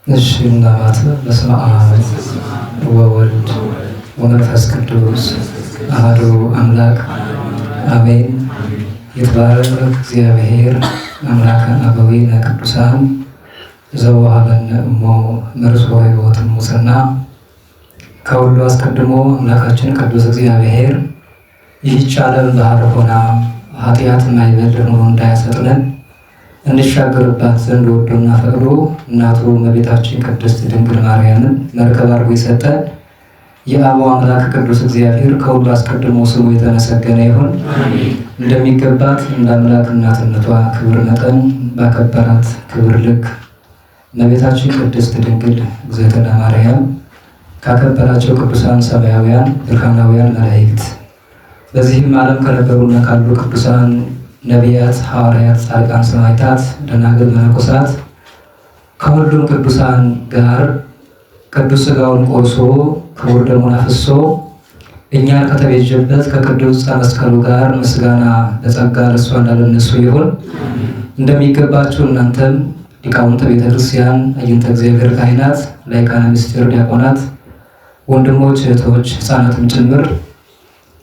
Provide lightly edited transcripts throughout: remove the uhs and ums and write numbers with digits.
እሺ እናት በስመ አብ ወወልድ ወመንፈስ ቅዱስ አሐዱ አምላክ አሜን። ይትባረክ እግዚአብሔር አምላከ አበዊነ ቅዱሳን ዘወሀበነ እሞ መርሶ ሕይወት ሙስና። ከሁሉ አስቀድሞ አምላካችን ቅዱስ እግዚአብሔር ይህች ዓለም ባህር ሆና ኃጢአት ማይበል ሆኖ እንዳያሰጥነን እንሻገርባት ዘንድ ወዶና ፈቅዶ እናቱ እመቤታችን ቅድስት ድንግል ማርያምን መርከብ አድርጎ የሰጠን የአብ አምላክ ቅዱስ እግዚአብሔር ከሁሉ አስቀድሞ ስሙ የተመሰገነ ይሁን። እንደሚገባት እንደ አምላክ እናትነቷ ክብር መጠን ባከበራት ክብር ልክ እመቤታችን ቅድስት ድንግል እግዝእትነ ማርያም ካከበራቸው ቅዱሳን ሰማያውያን ብርሃናውያን መላእክት በዚህም ዓለም ከነበሩና ካሉ ቅዱሳን ነቢያት፣ ሐዋርያት፣ ጻድቃን፣ ሰማዕታት፣ ደናግል፣ መነኮሳት ከሁሉም ቅዱሳን ጋር ቅዱስ ሥጋውን ቆርሶ ክቡር ደሙን አፍስሶ እኛን ከተቤዠበት ከቅዱስ መስቀሉ ጋር ምስጋና ለጸጋ ለእሷና ለእነሱ ይሁን። እንደሚገባችሁ እናንተም ሊቃውንተ ቤተ ክርስቲያን፣ አይንተ እግዚአብሔር ካህናት፣ ላይቃነ ምስጢር ዲያቆናት፣ ወንድሞች እህቶች፣ ሕፃናትም ጭምር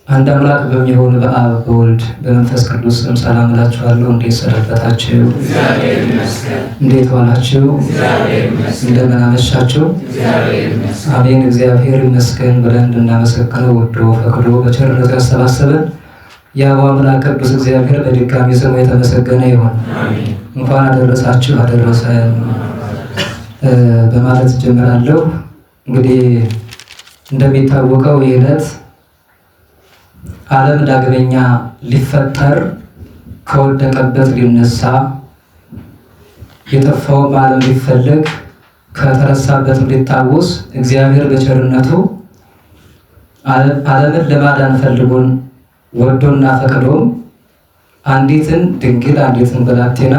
አንድ አምላክ በሚሆን በአብ በወልድ በመንፈስ ቅዱስ ስም ሰላም እላችኋለሁ። እንዴት ሰነበታችሁ? እንዴት ዋላችሁ? እንደምን አመሻችሁ? አሜን። እግዚአብሔር ይመስገን ብለን እንድናመሰግነው ወዶ ፈቅዶ በቸርነቱ ያሰባሰበን የአብ አምላክ ቅዱስ እግዚአብሔር በድጋሚ ስሙ የተመሰገነ ይሁን። እንኳን አደረሳችሁ አደረሰን በማለት ጀምራለሁ። እንግዲህ እንደሚታወቀው ይህ ዕለት ዓለም ዳግመኛ ሊፈጠር ከወደቀበት ሊነሳ የጠፋውም ዓለም ሊፈለግ ከተረሳበት ሊታወስ እግዚአብሔር በቸርነቱ ዓለምን ለማዳን ፈልጎን ወዶና ፈቅዶም አንዲትን ድንግል አንዲትን ብላቴና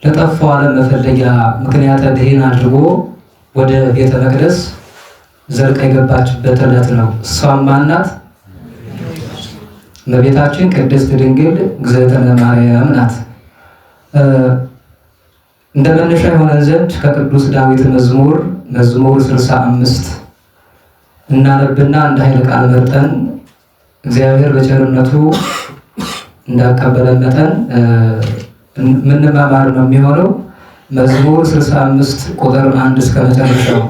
ለጠፋው ዓለም መፈለጊያ ምክንያተ ድኂን አድርጎ ወደ ቤተ መቅደስ ዘልቃ የገባችበት ዕለት ነው። እሷም ማናት? እመቤታችን ቅድስት ድንግል እግዝእትነ ማርያም ናት። እንደ መነሻ የሆነን ዘንድ ከቅዱስ ዳዊት መዝሙር 65 እናነብና እንደ ኃይለ ቃል መርጠን እግዚአብሔር በቸርነቱ እንዳቀበለን መጠን ምንማማር ነው የሚሆነው። መዝሙር 65 ቁጥር 1 እስከ መጨረሻው።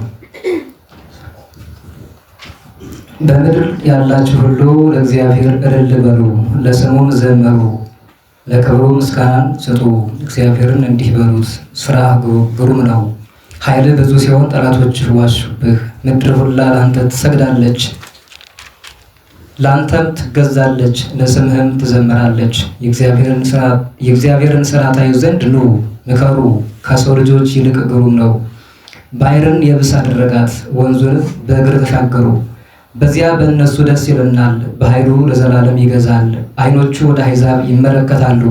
በምድር ያላችሁ ሁሉ ለእግዚአብሔር እልል በሉ፣ ለስሙም ዘመሩ፣ ለክብሩ ምስጋናን ስጡ። እግዚአብሔርን እንዲህ በሉት፣ ስራ ግሩም ነው፣ ኃይል ብዙ ሲሆን ጠላቶችህ ዋሹብህ። ምድር ሁላ ለአንተ ትሰግዳለች፣ ለአንተም ትገዛለች፣ ለስምህም ትዘምራለች። የእግዚአብሔርን ስራ ታዩ ዘንድ ኑ ምከሩ፣ ከሰው ልጆች ይልቅ ግሩም ነው። ባሕርን የብስ አደረጋት፣ ወንዙንም በእግር ተሻገሩ። በዚያ በእነሱ ደስ ይለናል፣ በኃይሉ ለዘላለም ይገዛል። ዓይኖቹ ወደ አሕዛብ ይመለከታሉ።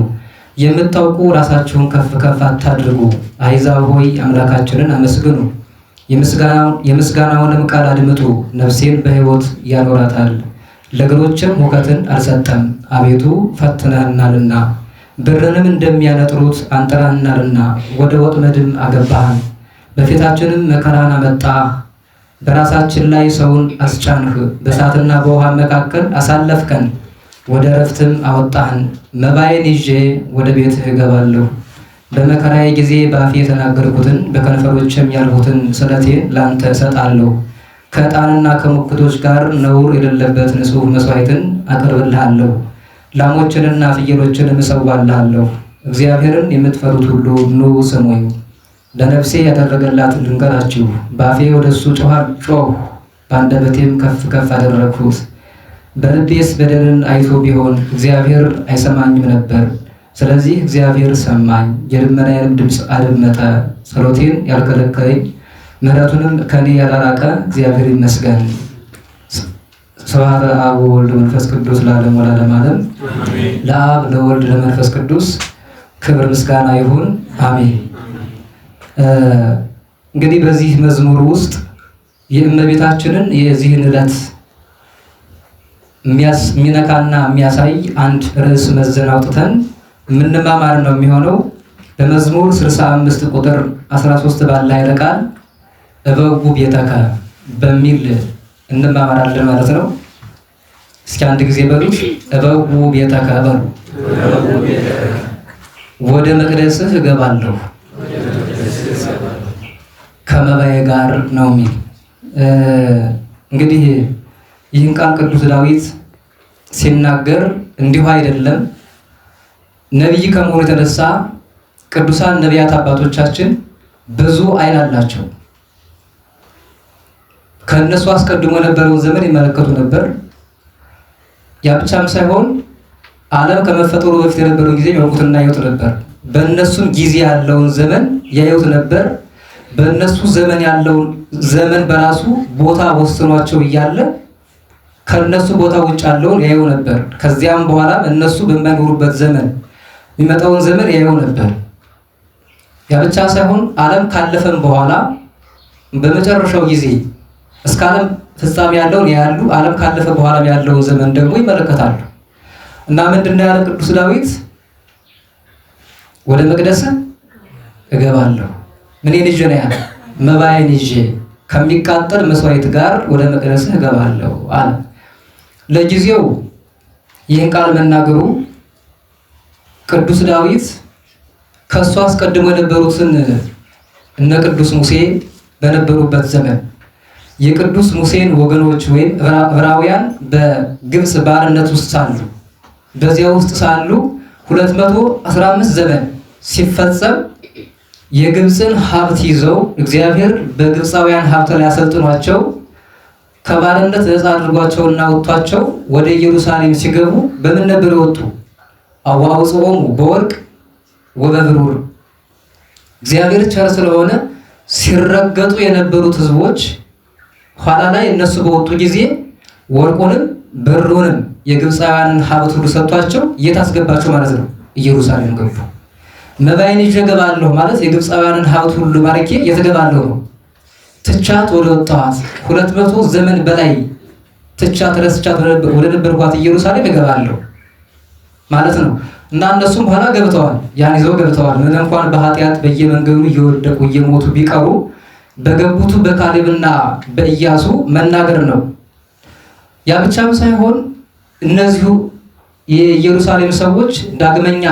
የምታውቁ ራሳችሁን ከፍ ከፍ አታድርጉ። አሕዛብ ሆይ አምላካችንን አመስግኑ፣ የምስጋናውንም ቃል አድምጡ። ነፍሴን በሕይወት ያኖራታል፣ ለእግሮችም ሁከትን አልሰጠም። አቤቱ ፈትነህናልና ብርንም እንደሚያነጥሩት አንጥረህናልና፣ ወደ ወጥመድም አገባህን። በፊታችንም መከራን አመጣህ፣ በራሳችን ላይ ሰውን አስጫንህ። በእሳትና በውሃ መካከል አሳለፍከን፣ ወደ ዕረፍትም አወጣህን። መባዬን ይዤ ወደ ቤትህ እገባለሁ። በመከራዬ ጊዜ በአፌ የተናገርኩትን በከንፈሮችም ያልሁትን ስለቴን ለአንተ እሰጣለሁ። ከዕጣንና ከሙክቶች ጋር ነውር የሌለበት ንጹሕ መሥዋዕትን አቀርብልሃለሁ። ላሞችንና ፍየሎችንም እሰዋልሃለሁ። እግዚአብሔርን የምትፈሩት ሁሉ ኑ ስሙኝ። ለነፍሴ ያደረገላትን ልንገራችሁ። በአፌ ወደ እሱ ጮኽሁ፣ በአንደበቴም ከፍ ከፍ አደረግሁት። በልቤስ በደልን አይቶ ቢሆን እግዚአብሔር አይሰማኝም ነበር። ስለዚህ እግዚአብሔር ሰማኝ፣ የልመናዬንም ድምፅ አደመጠ። ጸሎቴን ያልከለከለኝ ምሕረቱንም ከኔ ያላራቀ እግዚአብሔር ይመስገን። ስብሐት ለአብ ወወልድ ወመንፈስ ቅዱስ ለዓለሙ ወለዓለመ ዓለም። ለአብ ለወልድ ለመንፈስ ቅዱስ ክብር ምስጋና ይሁን፣ አሜን። እንግዲህ በዚህ መዝሙር ውስጥ የእመቤታችንን የዚህን ዕለት የሚነካና የሚያሳይ አንድ ርዕስ መዘን አውጥተን የምንማማር ነው የሚሆነው። በመዝሙር 65 ቁጥር 13 ባለ ኃይለ ቃል እበቡ ቤተከ በሚል እንማማራለን ማለት ነው። እስኪ አንድ ጊዜ በሉ፣ እበቡ ቤተከ በሉ። ወደ መቅደስህ እገባለሁ ከመባዬ ጋር ነው የሚል። እንግዲህ ይህን ቃል ቅዱስ ዳዊት ሲናገር እንዲሁ አይደለም። ነቢይ ከመሆኑ የተነሳ ቅዱሳን ነቢያት አባቶቻችን ብዙ ዓይን አላቸው። ከእነሱ አስቀድሞ የነበረውን ዘመን ይመለከቱ ነበር። ያ ብቻም ሳይሆን ዓለም ከመፈጠሩ በፊት የነበረውን ጊዜ ያውቁትና ያዩት ነበር። በእነሱም ጊዜ ያለውን ዘመን ያዩት ነበር። በእነሱ ዘመን ያለውን ዘመን በራሱ ቦታ ወስኗቸው እያለ ከእነሱ ቦታ ውጭ ያለውን ያዩ ነበር። ከዚያም በኋላ እነሱ በማይኖሩበት ዘመን የሚመጣውን ዘመን ያዩ ነበር። ያ ብቻ ሳይሆን ዓለም ካለፈም በኋላ በመጨረሻው ጊዜ እስከ ዓለም ፍጻሜ ያለውን ያያሉ። ዓለም ካለፈ በኋላ ያለውን ዘመን ደግሞ ይመለከታሉ። እና ምንድነው ያለ ቅዱስ ዳዊት? ወደ መቅደስ እገባለሁ ምንን ይዤ ነው ያለ? መባዬን ይዤ ከሚቃጠል መስዋዕት ጋር ወደ መቅደስ እገባለሁ አለ። ለጊዜው ይህን ቃል መናገሩ ቅዱስ ዳዊት ከሱ አስቀድሞ የነበሩትን እነ ቅዱስ ሙሴ በነበሩበት ዘመን የቅዱስ ሙሴን ወገኖች ወይም ዕብራውያን በግብፅ ባርነት ውስጥ ሳሉ በዚያ ውስጥ ሳሉ 215 ዘመን ሲፈጸም የግብፅን ሀብት ይዘው እግዚአብሔር በግብፃውያን ሀብት ላይ አሰልጥኗቸው ከባርነት ነፃ አድርጓቸውና ወጥቷቸው ወደ ኢየሩሳሌም ሲገቡ በምን ነበር የወጡ? አዋውፅኦሙ በወርቅ ወበብሩር። እግዚአብሔር ቸር ስለሆነ ሲረገጡ የነበሩት ህዝቦች ኋላ ላይ እነሱ በወጡ ጊዜ ወርቁንም ብሩንም የግብፃውያንን ሀብት ሁሉ ሰጥቷቸው የታስገባቸው ማለት ነው፣ ኢየሩሳሌም ገቡ። መባዬን ይዤ እገባለሁ ማለት የግብፃውያንን ሀብት ሁሉ ማርኬ የተገባለሁ ነው። ትቻት ወደ ወጣኋት 200 ዘመን በላይ ትቻት ረስቻት ወደ ነበርኳት ኢየሩሳሌም እገባለሁ ማለት ነው። እና እነሱም በኋላ ገብተዋል፣ ያን ይዘው ገብተዋል። ምን እንኳን በኃጢአት በየመንገዱ እየወደቁ እየሞቱ ቢቀሩ በገቡቱ በካሌብና በኢያሱ መናገር ነው። ያ ብቻም ሳይሆን እነዚሁ የኢየሩሳሌም ሰዎች ዳግመኛ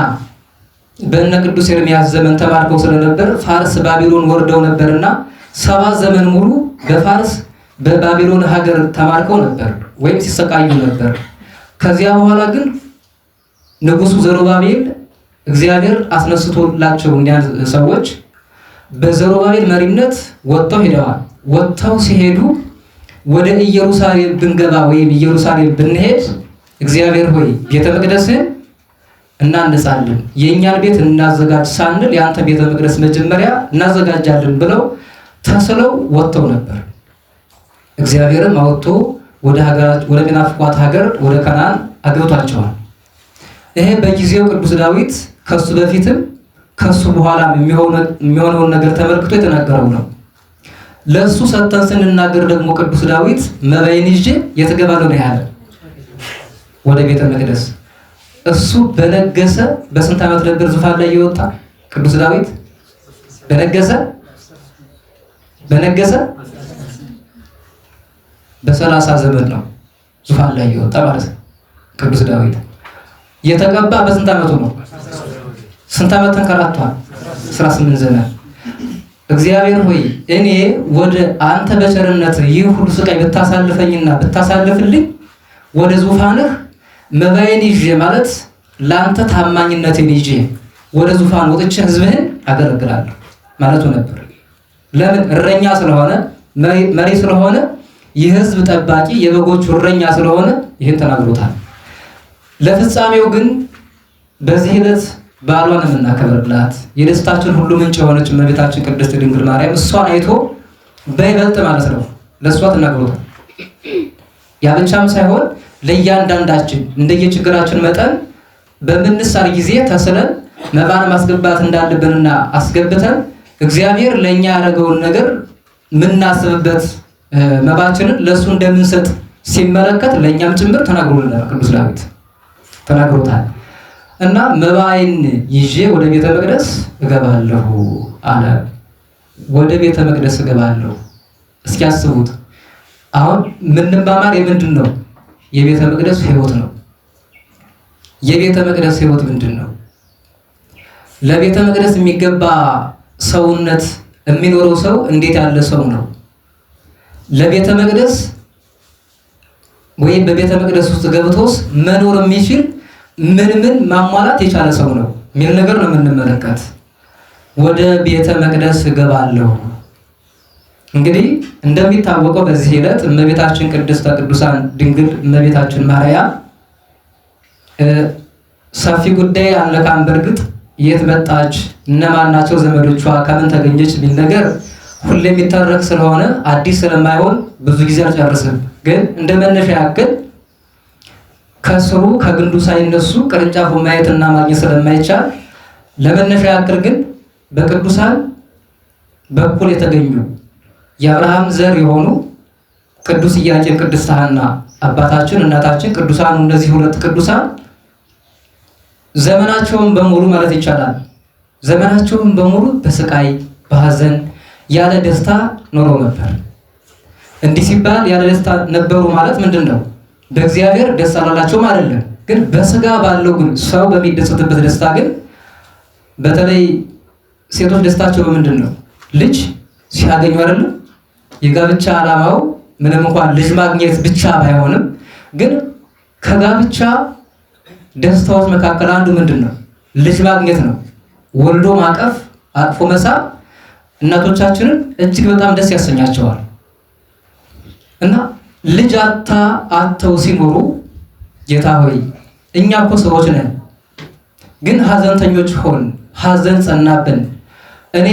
በእነ ቅዱስ ኤርምያስ ዘመን ተማርከው ስለነበር ፋርስ ባቢሎን ወርደው ነበርና 7 ዘመን ሙሉ በፋርስ በባቢሎን ሀገር ተማርከው ነበር ወይም ሲሰቃዩ ነበር። ከዚያ በኋላ ግን ንጉሱ ዘሩባቤል እግዚአብሔር አስነስቶላቸው እንዲያ ሰዎች በዘሩባቤል መሪነት ወጥተው ሄደዋል። ወጥተው ሲሄዱ ወደ ኢየሩሳሌም ብንገባ ወይም ኢየሩሳሌም ብንሄድ እግዚአብሔር ሆይ ቤተ መቅደስን እናንጻለን፣ የእኛን ቤት እናዘጋጅ ሳንል የአንተ ቤተ መቅደስ መጀመሪያ እናዘጋጃለን ብለው ተስለው ወጥተው ነበር። እግዚአብሔርም አወጥቶ ወደ ናፍቋት ሀገር ወደ ከነዓን አግብቷቸዋል። ይሄ በጊዜው ቅዱስ ዳዊት ከሱ በፊትም ከሱ በኋላም የሚሆነውን ነገር ተመልክቶ የተናገረው ነው። ለሱ ሰጥተን ስንናገር ደግሞ ቅዱስ ዳዊት መባዬን ይዤ የት እገባለሁ ነው ያለ? ወደ ቤተ መቅደስ። እሱ በነገሰ በስንት ዓመት ነበር ዙፋን ላይ የወጣ ቅዱስ ዳዊት? በነገሰ በ30 ዘመን ነው ዙፋን ላይ የወጣ ማለት ነው ቅዱስ ዳዊት። የተቀባ በስንት ዓመቱ ነው? ስንት ዓመት ተንከራቷል? 18 ዘመን። እግዚአብሔር ሆይ እኔ ወደ አንተ በቸርነት ይህ ሁሉ ስቃይ ብታሳልፈኝና ብታሳልፍልኝ ወደ ዙፋንህ መባዬን ይዤ ማለት ለአንተ ታማኝነቴን ይዤ ወደ ዙፋን ወጥቼ ህዝብህን አገለግላለሁ ማለቱ ነበር። ለምን? እረኛ ስለሆነ መሪ ስለሆነ የህዝብ ጠባቂ የበጎቹ እረኛ ስለሆነ ይህን ተናግሮታል። ለፍጻሜው ግን በዚህ ዕለት በዓሏን የምናከብርላት የደስታችን ሁሉ ምንጭ የሆነች እመቤታችን ቅድስት ድንግል ማርያም እሷን አይቶ በይበልጥ ማለት ነው ለእሷ ተናግሮታል። ያ ብቻም ሳይሆን ለእያንዳንዳችን እንደየችግራችን መጠን በምንሳር ጊዜ ተስለን መባን ማስገባት እንዳለብንና አስገብተን እግዚአብሔር ለእኛ ያደረገውን ነገር ምናስብበት መባችንን ለእሱ እንደምንሰጥ ሲመለከት ለእኛም ጭምር ተናግሮልናል። ቅዱስ ዳዊት ተናግሮታል። እና መባይን ይዤ ወደ ቤተ መቅደስ እገባለሁ አለ። ወደ ቤተ መቅደስ እገባለሁ። እስኪ አስቡት። አሁን ምንማማር የምንድን ነው? የቤተ መቅደስ ሕይወት ነው። የቤተ መቅደስ ሕይወት ምንድን ነው? ለቤተ መቅደስ የሚገባ ሰውነት የሚኖረው ሰው እንዴት ያለ ሰው ነው? ለቤተ መቅደስ ወይም በቤተ መቅደስ ውስጥ ገብቶስ መኖር የሚችል ምን ማሟላት የቻለ ሰው ነው የሚል ነገር ነው የምንመለከት። ወደ ቤተ መቅደስ እገባለሁ። እንግዲህ እንደሚታወቀው በዚህ ዕለት እመቤታችን ቅድስተ ቅዱሳን ድንግል እመቤታችን ማርያም ሰፊ ጉዳይ አለካም። በእርግጥ የት መጣች፣ እነማን ናቸው ዘመዶቿ፣ ከምን ተገኘች የሚል ነገር ሁሌ የሚተረክ ስለሆነ አዲስ ስለማይሆን ብዙ ጊዜ አልጨርስም። ግን እንደ መነሻ ያክል ከስሩ ከግንዱ ሳይነሱ ቅርንጫፉን ማየትና ማግኘት ስለማይቻል ለመነሻ ያክል ግን በቅዱሳን በኩል የተገኙ የአብርሃም ዘር የሆኑ ቅዱስ ኢያቄም፣ ቅድስት ሐና አባታችን እናታችን ቅዱሳኑ እነዚህ ሁለት ቅዱሳን ዘመናቸውን በሙሉ ማለት ይቻላል ዘመናቸውን በሙሉ በስቃይ በሐዘን ያለ ደስታ ኖረው ነበር። እንዲህ ሲባል ያለ ደስታ ነበሩ ማለት ምንድን ነው? በእግዚአብሔር ደስ አላላቸውም አይደለም። ግን በስጋ ባለው ግን ሰው በሚደሰትበት ደስታ ግን በተለይ ሴቶች ደስታቸው በምንድን ነው? ልጅ ሲያገኙ አይደለም። የጋብቻ ዓላማው ምንም እንኳን ልጅ ማግኘት ብቻ ባይሆንም ግን ከጋብቻ ደስታዎች መካከል አንዱ ምንድን ነው? ልጅ ማግኘት ነው። ወልዶ ማቀፍ፣ አቅፎ መሳብ እናቶቻችንን እጅግ በጣም ደስ ያሰኛቸዋል። እና ልጅ አጥተው ሲኖሩ ጌታ ሆይ እኛ እኮ ሰዎች ነን፣ ግን ሐዘንተኞች ሆን፣ ሐዘን ጸናብን። እኔ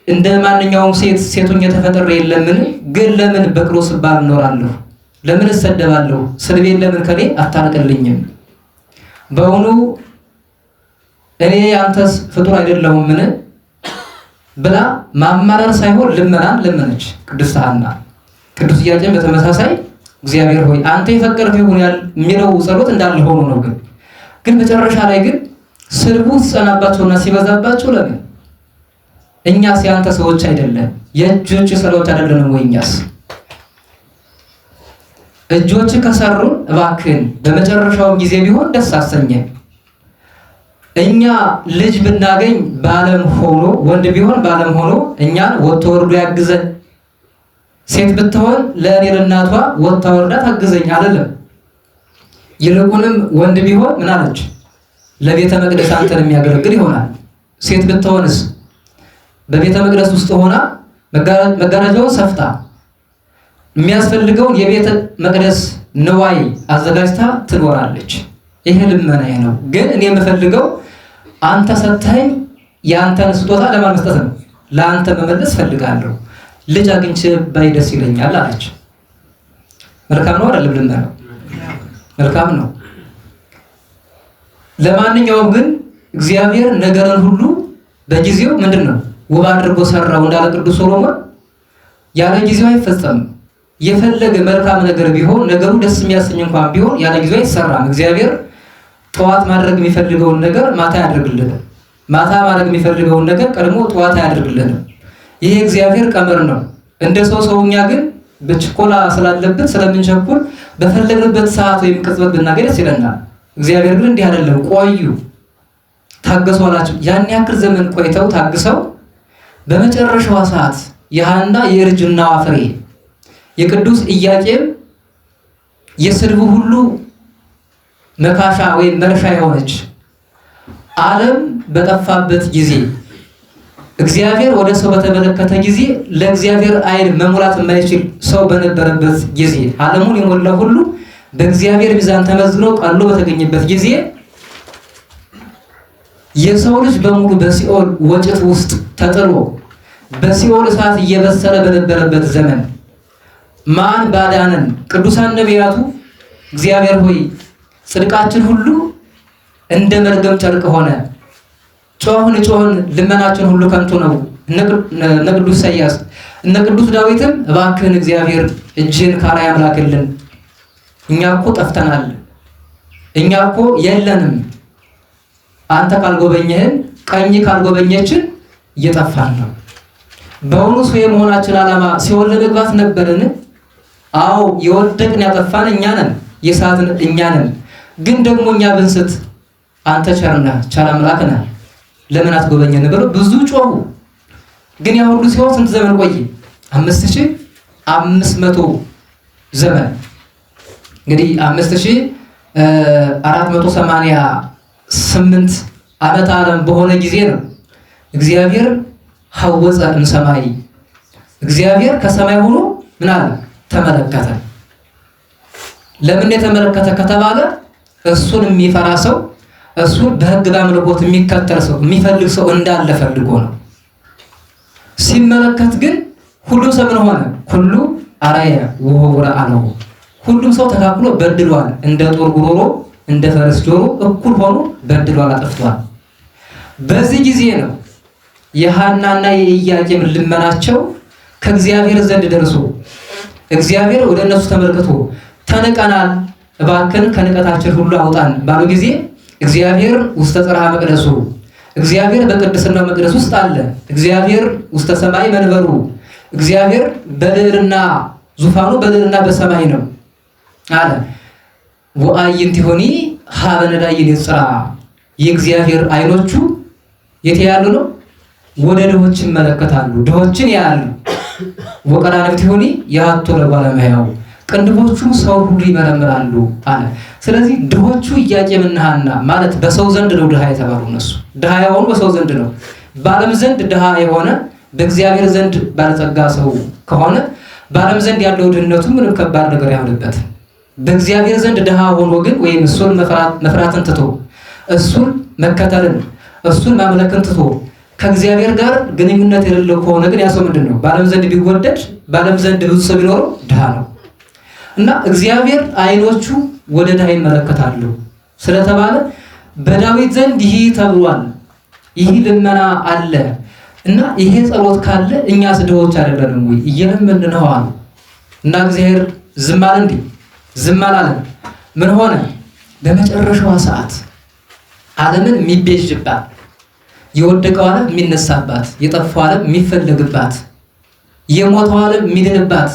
እንደ ማንኛውም ሴቱኝ የተፈጠረ የለምን? ግን ለምን በቅሎ ስባል እኖራለሁ? ለምን እሰደባለሁ? ስድቤን ለምን ከኔ አታርቅልኝም? በእውኑ እኔ አንተስ ፍጡር አይደለሁምን? ብላ ማማረር ሳይሆን ልመናን ለመነች ቅድስት ሐና። ቅዱስ ኢያቄም በተመሳሳይ እግዚአብሔር ሆይ አንተ የፈቀድከው ይሁን የሚለው ጸሎት እንዳለ ሆኖ ነው። ግን መጨረሻ ላይ ግን ስድቡ ሲጸናባቸውና ሲበዛባቸው ለምን እኛስ ያንተ ሰዎች አይደለም? የእጆች ሰዎች አይደለንም ወይ? እኛስ እጆች ከሰሩን እባክህን በመጨረሻው ጊዜ ቢሆን ደስ አሰኘን። እኛ ልጅ ብናገኝ በዓለም ሆኖ ወንድ ቢሆን በዓለም ሆኖ እኛን ወጥቶ ወርዶ ያግዘን፣ ሴት ብትሆን ለእኔ ለእናቷ ወጥታ ወርዳ ታግዘኝ አይደለም። ይልቁንም ወንድ ቢሆን ምን አለች? ለቤተ መቅደስ አንተን የሚያገለግል ይሆናል። ሴት ብትሆንስ በቤተ መቅደስ ውስጥ ሆና መጋረጃውን ሰፍታ የሚያስፈልገውን የቤተ መቅደስ ንዋይ አዘጋጅታ ትኖራለች። ይሄ ልመናዬ ነው። ግን እኔ የምፈልገው አንተ ሰጥተኸኝ የአንተን ስጦታ ለማን መስጠት ነው? ለአንተ መመለስ ፈልጋለሁ። ልጅ አግኝቼ ባይ ደስ ይለኛል አለች። መልካም ነው አይደለም? ልመናው መልካም ነው። ለማንኛውም ግን እግዚአብሔር ነገርን ሁሉ በጊዜው ምንድን ነው ውብ አድርጎ ሰራው እንዳለ ቅዱስ ሶሎሞን ያለ ጊዜው አይፈጸምም። የፈለገ መልካም ነገር ቢሆን ነገሩ ደስ የሚያሰኝ እንኳን ቢሆን ያለ ጊዜው አይሰራም። እግዚአብሔር ጠዋት ማድረግ የሚፈልገውን ነገር ማታ ያደርግልናል። ማታ ማድረግ የሚፈልገውን ነገር ቀድሞ ጠዋት ያደርግልናል። ይሄ እግዚአብሔር ቀመር ነው። እንደ ሰውኛ ግን በችኮላ ስላለበት ስለምንቸኩል በፈለግንበት ሰዓት ወይም ቅጽበት ብናገኝ ደስ ይለናል። እግዚአብሔር ግን እንዲህ አይደለም። ቆዩ ታገሱ አላቸው። ያን ያክል ዘመን ቆይተው ታግሰው በመጨረሻዋ ሰዓት የሐና የእርጅናዋ ፍሬ የቅዱስ ኢያቄም የስድቡ ሁሉ መካሻ ወይም መርሻ የሆነች ዓለም በጠፋበት ጊዜ እግዚአብሔር ወደ ሰው በተመለከተ ጊዜ ለእግዚአብሔር ዓይን መሙላት የማይችል ሰው በነበረበት ጊዜ ዓለሙን የሞላ ሁሉ በእግዚአብሔር ሚዛን ተመዝኖ ቀሎ በተገኘበት ጊዜ የሰው ልጅ በሙሉ በሲኦል ወጭት ውስጥ ተጥሎ በሲኦል እሳት እየበሰለ በነበረበት ዘመን ማን ባዳነን? ቅዱሳን ነቢያቱ እግዚአብሔር ሆይ ጽድቃችን ሁሉ እንደ መርገም ጨርቅ ሆነ፣ ጮህን ልመናችን ሁሉ ከንቱ ነው። እነ ቅዱስ ኢሳይያስ እነ ቅዱስ ዳዊትም እባክህን እግዚአብሔር እጅን ከአርያም ላክልን፣ እኛ እኮ ጠፍተናል፣ እኛ እኮ የለንም፣ አንተ ካልጎበኘህን ቀኝ ካልጎበኘችን እየጠፋን ነው። በእውኑ ሰው የመሆናችን ዓላማ ሲኦል ለመግባት ነበርን? አዎ የወደቅን ያጠፋን እኛ ነን፣ የሳትን እኛ ነን። ግን ደግሞ እኛ ብንስት አንተ ቸርና ቸር አምላክ ነህ ለምን አትጎበኘን ብለው ብዙ ጮሁ። ግን ያ ሁሉ ሲሆን ስንት ዘመን ቆየ? 5500 ዘመን። እንግዲህ 5488 ዓመተ ዓለም በሆነ ጊዜ ነው እግዚአብሔር ሐወፀ እምሰማይ፣ እግዚአብሔር ከሰማይ ሆኖ ምን አለ? ተመለከተ። ለምን የተመለከተ ከተባለ እሱን የሚፈራ ሰው፣ እሱን በሕግ በአምልኮት የሚከተል ሰው፣ የሚፈልግ ሰው እንዳለ ፈልጎ ነው። ሲመለከት ግን ሁሉም ሰው ምን ሆነ? ሁሉ አራየ ወሆረ አለው። ሁሉም ሰው ተካክሎ በድሏል። እንደ ጦር ጉሮሮ እንደ ፈረስ ጆሮ እኩል ሆኖ በድሏል፣ አጠፍቷል። በዚህ ጊዜ ነው የሐናና የኢያቄም ልመናቸው ከእግዚአብሔር ዘንድ ደርሶ እግዚአብሔር ወደ እነሱ ተመልክቶ ተንቀናል፣ እባክን ከንቀታችን ሁሉ አውጣን ባሉ ጊዜ እግዚአብሔር ውስተ ጽርሐ መቅደሱ፣ እግዚአብሔር በቅድስናው መቅደስ ውስጥ አለ። እግዚአብሔር ውስተ ሰማይ መንበሩ፣ እግዚአብሔር በልዕልና ዙፋኑ በልዕልና በሰማይ ነው አለ። ወአዕይንቲሆኒ ሀበ ነዳይን ይጽራ፣ የእግዚአብሔር አይኖቹ የት ያሉ ነው? ወደ ድሆች ይመለከታሉ፣ ድሆችን ያያሉ። ወቀራንብቲሆኒ ያሐቶ ለጓለ እመሕያው፣ ቅንድቦቹ ሰው ሁሉ ይመረምራሉ አለ። ስለዚህ ድሆቹ ኢያቄምና ሐና ማለት በሰው ዘንድ ነው ድሃ የተባሉ። እነሱ ድሃ የሆኑ በሰው ዘንድ ነው። በዓለም ዘንድ ድሃ የሆነ በእግዚአብሔር ዘንድ ባለጸጋ ሰው ከሆነ በዓለም ዘንድ ያለው ድህነቱ ምንም ከባድ ነገር አይሆንበትም። በእግዚአብሔር ዘንድ ድሃ ሆኖ ግን ወይም እሱን መፍራትን ትቶ እሱን መከተልን እሱን ማምለክን ትቶ ከእግዚአብሔር ጋር ግንኙነት የሌለው ከሆነ ግን ያ ሰው ምንድን ነው? በዓለም ዘንድ ቢወደድ በዓለም ዘንድ ብዙ ሰው ቢኖረው ድሃ ነው። እና እግዚአብሔር አይኖቹ ወደ ድሃ ይመለከታሉ ስለተባለ በዳዊት ዘንድ ይህ ተብሏል፣ ይህ ልመና አለ እና ይሄ ጸሎት ካለ እኛስ ድሆች አይደለንም ወይ? እየለመንን ነው አሉ። እና እግዚአብሔር ዝም አለ እንዴ? ዝም አላለም። ምን ሆነ? በመጨረሻዋ ሰዓት ዓለምን የሚቤዥባት፣ የወደቀው ዓለም የሚነሳባት፣ የጠፋው ዓለም የሚፈለግባት፣ የሞተው ዓለም የሚድንባት፣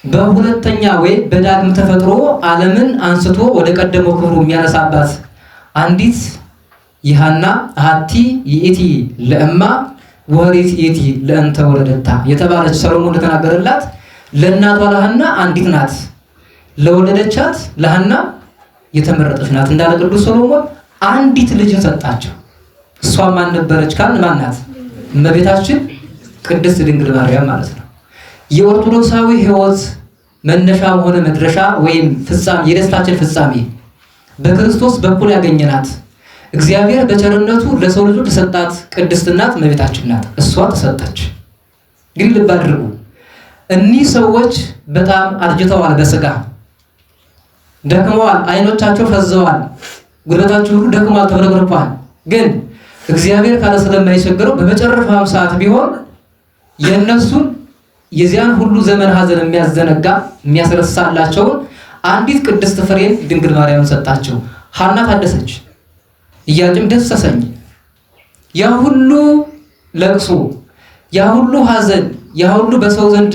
በሁለተኛ ወይ በዳግም ተፈጥሮ ዓለምን አንስቶ ወደ ቀደመው ክብሩ የሚያነሳባት አንዲት ይሃና አሐቲ ይእቲ ለእማ ወሪት ይእቲ ለእንተ ወለደታ የተባለች ሰሎሞን እንደተናገረላት ለእናቷ ለሐና አንዲት ናት፣ ለወለደቻት ለሐና የተመረጠች ናት እንዳለ ቅዱስ ሰሎሞን አንዲት ልጅን ሰጣቸው። እሷ ማን ነበረች ካልን ማን ናት? እመቤታችን ቅድስት ድንግል ማርያም ማለት ነው። የኦርቶዶክሳዊ ሕይወት መነሻም ሆነ መድረሻ ወይም ፍጻሜ፣ የደስታችን ፍጻሜ በክርስቶስ በኩል ያገኘናት እግዚአብሔር በቸርነቱ ለሰው ልጆች ተሰጣት ቅድስት እናት እመቤታችን ናት። እሷ ተሰጠች። ግን ልብ አድርጉ፣ እኒህ ሰዎች በጣም አርጅተዋል፣ በስጋ ደክመዋል፣ አይኖቻቸው ፈዘዋል፣ ጉልበታቸው ሁሉ ደክመዋል፣ ተብረክርኳል። ግን እግዚአብሔር ካለ ስለማይቸግረው በመጨረሻው ሰዓት ቢሆን የእነሱን የዚያን ሁሉ ዘመን ሐዘን የሚያዘነጋ የሚያስረሳላቸውን አንዲት ቅድስት ፍሬን ድንግል ማርያም ሰጣቸው። ሐና ታደሰች፣ ኢያቄም ደስ ተሰኘ። ያ ሁሉ ለቅሶ፣ ያ ሁሉ ሐዘን፣ ያ ሁሉ በሰው ዘንድ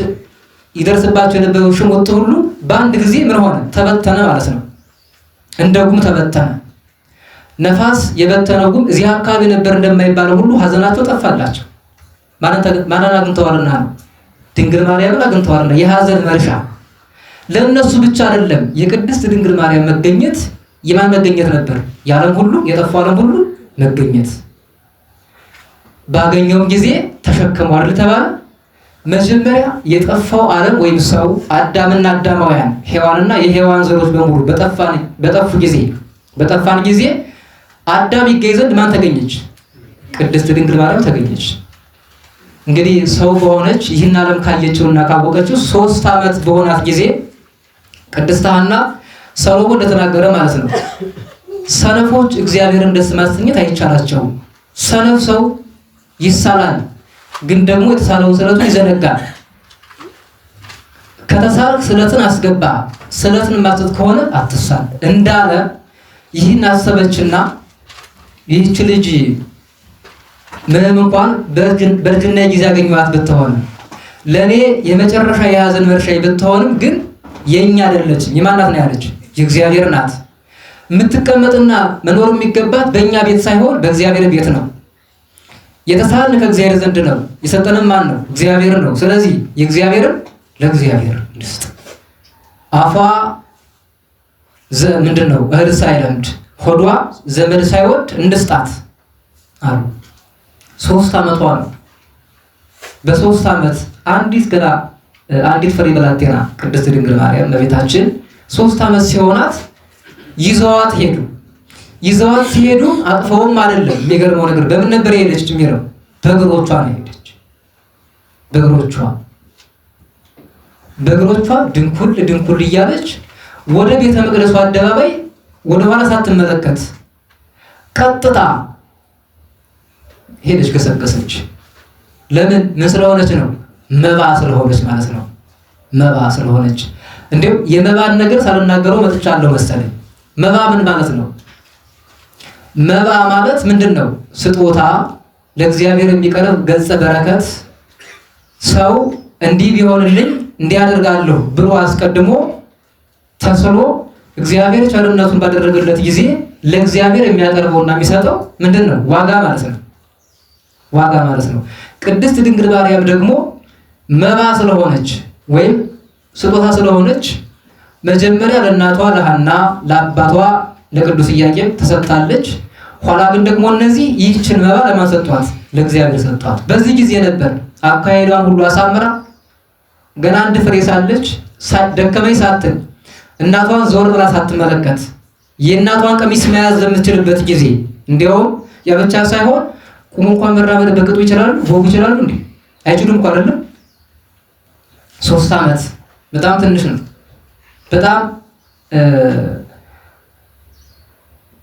ይደርስባቸው የነበረው ሽሙጥ ሁሉ በአንድ ጊዜ ምን ሆነ? ተበተነ ማለት ነው። እንደ ጉም ተበተነ። ነፋስ የበተነው ጉም እዚህ አካባቢ ነበር እንደማይባለው ሁሉ ሐዘናቸው ጠፋላቸው። ማንን አግኝተዋልና ነው? ድንግል ማርያምን አግኝተዋልና። የሐዘን መርሻ ለእነሱ ብቻ አይደለም። የቅድስት ድንግል ማርያም መገኘት የማን መገኘት ነበር? የዓለም ሁሉ የጠፋው ዓለም ሁሉ መገኘት። ባገኘውም ጊዜ ተሸክመው አይደል ተባለ። መጀመሪያ የጠፋው ዓለም ወይም ሰው አዳምና አዳማውያን ሔዋንና የሔዋን ዘሮች በሙሉ በጠፋን ጊዜ አዳም ይገኝ ዘንድ ማን ተገኘች? ቅድስት ድንግል ማርያም ተገኘች። እንግዲህ ሰው በሆነች ይህን ዓለም ካየችውና ካወቀችው 3 ዓመት በሆናት ጊዜ ቅድስት ሐና ሰሎሞን እንደተናገረ ማለት ነው፣ ሰነፎች እግዚአብሔርን ደስ ማሰኘት አይቻላቸውም። ሰነፍ ሰው ይሳላል፣ ግን ደግሞ የተሳለውን ስለቱን ይዘነጋል። ከተሳልክ ስለትን አስገባ፣ ስለትን ማጥት ከሆነ አትሳል እንዳለ ይህን አሰበችና ይህች ልጅ ምንም እንኳን በእርጅና ጊዜ ያገኘኋት ብትሆን ለእኔ የመጨረሻ የሐዘን መርሻዬ ብትሆንም ግን የኛ አይደለችም። የማናት ነው ያለች? የእግዚአብሔር ናት። የምትቀመጥና መኖር የሚገባት በእኛ ቤት ሳይሆን በእግዚአብሔር ቤት ነው። የተሳልን ከእግዚአብሔር ዘንድ ነው። የሰጠንም ማን ነው? እግዚአብሔር ነው። ስለዚህ የእግዚአብሔርን ለእግዚአብሔር እንስጥ። አፏ ምንድን ነው? እህል ሳይለምድ ሆዷ ዘመድ ሳይወድ እንስጣት አሉ። 3 ዓመቷ ነው። በ3 ዓመት አንዲት ፍሬ ብላቴና ቅድስት ድንግል ማርያም እመቤታችን 3 ዓመት ሲሆናት ይዘዋት ሄዱ። ይዘዋት ሲሄዱ አጥፈውም አይደለም። የሚገርመው ነገር በምን ነበር የሄደች የሚለው? በእግሮቿ ነው የሄደች። በእግሮቿ ድንኩል እያለች ወደ ቤተ መቅደሱ አደባባይ ወደ ኋላ ሳትመለከት ቀጥታ ሄደች፣ ገሰገሰች። ለምን? ምን ስለሆነች ነው? መባ ስለሆነች ማለት ነው። መባ ስለሆነች። እንዴው የመባን ነገር ሳልናገረው መጥቻለሁ መሰለኝ። መባ ምን ማለት ነው? መባ ማለት ምንድነው? ስጦታ፣ ለእግዚአብሔር የሚቀርብ ገጸ በረከት። ሰው እንዲህ ቢሆንልኝ እንዲያደርጋለሁ ብሎ አስቀድሞ ተስሎ እግዚአብሔር ቸርነቱን ባደረገለት ጊዜ ለእግዚአብሔር የሚያቀርበውና የሚሰጠው ምንድነው? ዋጋ ማለት ነው። ዋጋ ማለት ነው። ቅድስት ድንግል ማርያም ደግሞ መባ ስለሆነች ወይም ስጦታ ስለሆነች መጀመሪያ ለእናቷ ለሐና ለአባቷ ለቅዱስ ኢያቄም ተሰጥታለች። ኋላ ግን ደግሞ እነዚህ ይህችን መባ ለማን ሰጧት? ለእግዚአብሔር ሰጧት። በዚህ ጊዜ ነበር አካሄዷን ሁሉ አሳምራ ገና አንድ ፍሬ ሳለች ደከመኝ ሳትል እናቷን ዞር ብላ ሳትመለከት የእናቷን ቀሚስ መያዝ ለምትችልበት ጊዜ እንዲያውም ያ ብቻ ሳይሆን ቁሙ እንኳን መራመድ በቅጡ ይችላሉ? ወጉ ይችላሉ እንዴ? አይችሉም እንኳን አይደለም። 3 ዓመት በጣም ትንሽ ነው። በጣም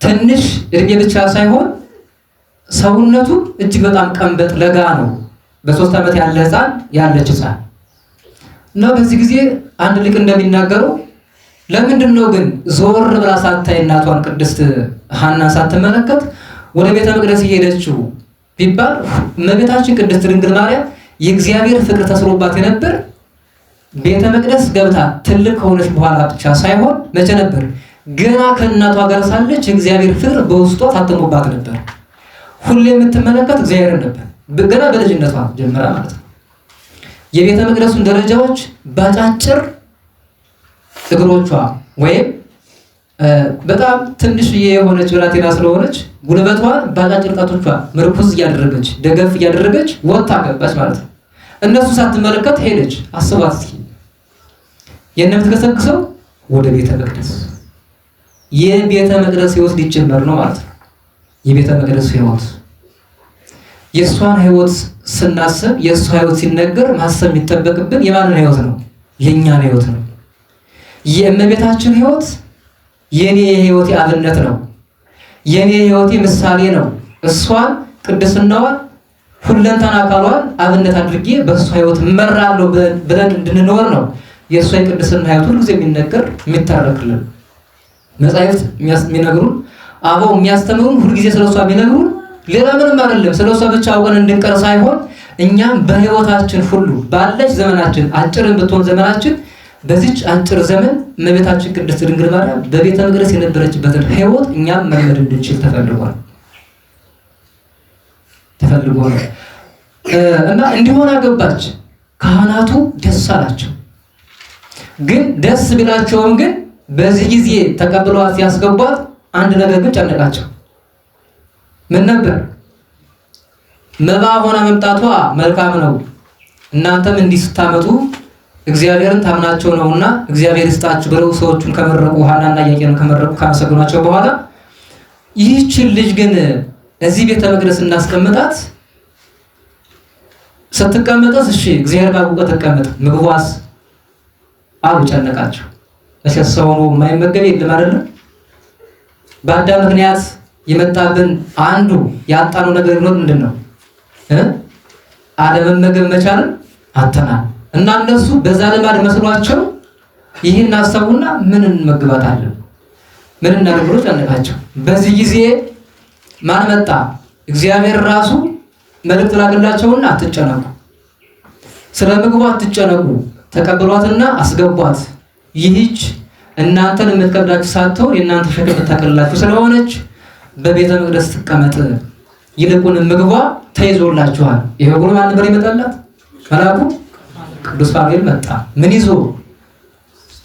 ትንሽ እድሜ ብቻ ሳይሆን ሰውነቱ እጅግ በጣም ቀንበጥ ለጋ ነው። በ3 ዓመት ያለ ሕፃን ያለች ሕፃን እና በዚህ ጊዜ አንድ ሊቅ እንደሚናገረው ለምንድን ነው ግን ዞር ብላ ሳታይ እናቷን ቅድስት ሐናን ሳትመለከት ወደ ቤተ መቅደስ እየሄደችው ቢባል እመቤታችን ቅድስት ድንግል ማርያም የእግዚአብሔር ፍቅር ተስሮባት የነበር ቤተ መቅደስ ገብታ ትልቅ ከሆነች በኋላ ብቻ ሳይሆን መቼ ነበር? ገና ከእናቷ ጋር ሳለች የእግዚአብሔር ፍቅር በውስጧ ታተሞባት ነበር። ሁሌ የምትመለከት እግዚአብሔርን ነበር። ገና በልጅነቷ ጀምራ ማለት ነው። የቤተ መቅደሱን ደረጃዎች ባጫጭር እግሮቿ ወይም በጣም ትንሽዬ የሆነች ብላቴና ስለሆነች ጉልበቷን ባጫጭር ጣቶቿ ምርኩዝ እያደረገች ደገፍ እያደረገች ወጣ ገባች ማለት ነው። እነሱ ሳትመለከት ሄደች። አስባት እስኪ የምትገሰግሰው ወደ ቤተ መቅደስ። የቤተ መቅደስ ሕይወት ሊጀመር ነው ማለት ነው። የቤተ መቅደስ ሕይወት የእሷን ሕይወት ስናስብ የእሷ ሕይወት ሲነገር ማሰብ የሚጠበቅብን የማንን ሕይወት ነው? የእኛን ሕይወት ነው። የእመቤታችን ሕይወት የኔ የሕይወቴ አብነት ነው። የኔ የሕይወቴ ምሳሌ ነው። እሷን ቅድስናዋን ሁለንተና አካሏን አብነት አድርጌ በእሷ ሕይወት እመራለሁ ብለን እንድንኖር ነው የእሷ የቅድስና ሕይወት ሁሉ ጊዜ የሚነገር የሚታረክልን። መጻሕፍት የሚነግሩን አበው የሚያስተምሩን ሁልጊዜ ስለሷ የሚነግሩን ሌላ ምንም አይደለም። ስለሷ ብቻ አውቀን እንድንቀር ሳይሆን እኛም በሕይወታችን ሁሉ ባለች ዘመናችን አጭርን ብትሆን ዘመናችን በዚች አጭር ዘመን እመቤታችን ቅድስት ድንግል ማርያም በቤተ መቅደስ የነበረችበትን ሕይወት እኛም መልመድ እንድንችል ተፈልጓል እና እንዲሆን አገባች። ካህናቱ ደስ አላቸው። ግን ደስ ቢላቸውም ግን በዚህ ጊዜ ተቀብለዋት ያስገቧት አንድ ነገር ግን ጨነቃቸው። ምን ነበር? መባ ሆና መምጣቷ መልካም ነው። እናንተም እንዲህ ስታመጡ እግዚአብሔርን ታምናቸው ነውና እግዚአብሔር ይስጣችሁ ብለው ሰዎቹን ከመረቁ ሐናና ኢያቄምን ከመረቁ ካመሰግኗቸው በኋላ ይህችን ልጅ ግን እዚህ ቤተ መቅደስ እናስቀምጣት። ስትቀመጥስ እሺ እግዚአብሔር ባወቀ ተቀመጥ፣ ምግቧስ አሉ። ጨነቃቸው። እሺ ሰው ነው የማይመገብ የለም አይደለም። በአዳም ምክንያት የመጣብን አንዱ ያጣነው ነገር ነው ምንድነው? አለመመገብ መቻልን አጥተናል። እና እነሱ በዛ ልማድ መስሏቸው ይህን አሰቡና ምን እንመግባታለን ምን እናደርግ ብሎ ጨነቃቸው። በዚህ ጊዜ ማን መጣ? እግዚአብሔር ራሱ መልእክት ላከላቸውና አትጨነቁ፣ ስለ ምግቡ አትጨነቁ፣ ተቀበሏትና አስገቧት። ይህች እናንተን የምትከብዳችሁ ሳትሆን የእናንተ ሸክም የምታቀልላችሁ ስለሆነች በቤተ መቅደስ ትቀመጥ። ይልቁን ምግቧ ተይዞላችኋል። ይሄ ሁሉ ማን ነበር ይመጣላት? መልአኩ ቅዱስ ፋኑኤል መጣ። ምን ይዞ?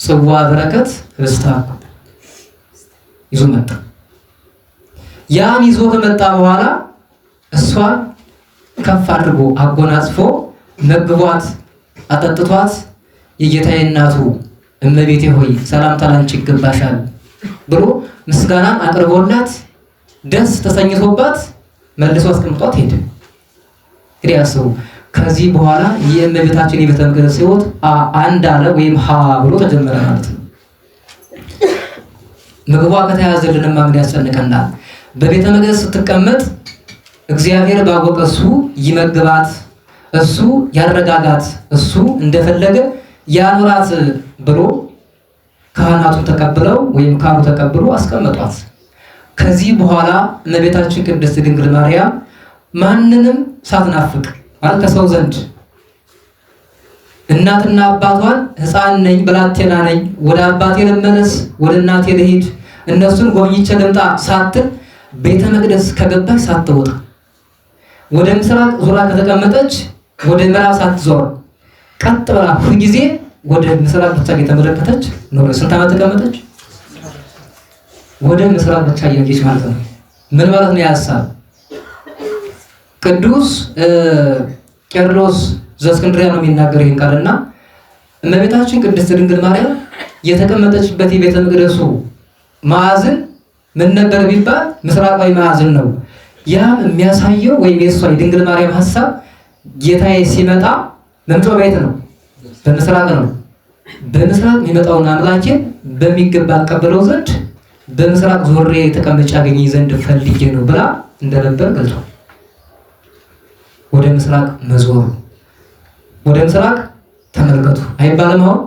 ጽዋ በረከት ህብስተ ይዞ መጣ። ያን ይዞ ከመጣ በኋላ እሷን ከፍ አድርጎ አጎናጽፎ መግቧት፣ አጠጥቷት የጌታዬ እናቱ እመቤቴ ሆይ ሰላምታ ላንቺ ይገባሻል ብሎ ምስጋናን አቅርቦላት ደስ ተሰኝቶባት መልሶ አስቀምጧት ሄደ። እንግዲህ አስቡ፣ ከዚህ በኋላ የእመቤታችን የቤተ መቅደስ ሕይወት አንድ አለ ወይም ሀ ብሎ ተጀመረ ማለት ነው። ምግቧ ከተያዘልንማ ምን ያስጨንቀናል? በቤተ መቅደስ ስትቀመጥ እግዚአብሔር ባወቀ እሱ ይመግባት፣ እሱ ያረጋጋት፣ እሱ እንደፈለገ ያኖራት ብሎ ካህናቱ ተቀብለው ወይም ካህኑ ተቀብሎ አስቀመጧት። ከዚህ በኋላ እመቤታችን ቅድስት ድንግል ማርያም ማንንም ሳትናፍቅ ማለት ከሰው ዘንድ እናትና አባቷን ሕፃን ነኝ ብላቴና ነኝ፣ ወደ አባቴ ልመለስ፣ ወደ እናቴ ልሂድ፣ እነሱን ጎብኝቼ ልምጣ ሳትል ቤተ መቅደስ ከገባች ሳትወጣ ወደ ምስራቅ ዙራ ከተቀመጠች ወደ ምዕራብ ሳትዞር ቀጥ ብላ ሁልጊዜ ወደ ምስራቅ ብቻ እየተመለከተች ኖረ። ስንት ዓመት ተቀመጠች? ወደ ምስራቅ ብቻ እያየች ማለት ነው። ምን ማለት ነው? ያሳብ ቅዱስ ቄርሎስ ዘእስክንድርያ ነው የሚናገር ይህን ቃልና እመቤታችን ቅድስት ድንግል ማርያም የተቀመጠችበት የቤተ መቅደሱ ማዕዘን ምን ነበር ቢባል ምስራቃዊ ማዕዘን ነው። ያም የሚያሳየው ወይም የእሷ የድንግል ማርያም ሐሳብ ጌታዬ ሲመጣ መምጫው ቤት ነው፣ በምስራቅ ነው። በምስራቅ የሚመጣውን አምላኬን በሚገባ አቀበለው ዘንድ በምስራቅ ዞሬ ተቀምጬ አገኘኝ ዘንድ ፈልጌ ነው ብላ እንደነበር ገልጿል። ወደ ምስራቅ መዞሩ ወደ ምስራቅ ተመልከቱ አይባልም? አሁን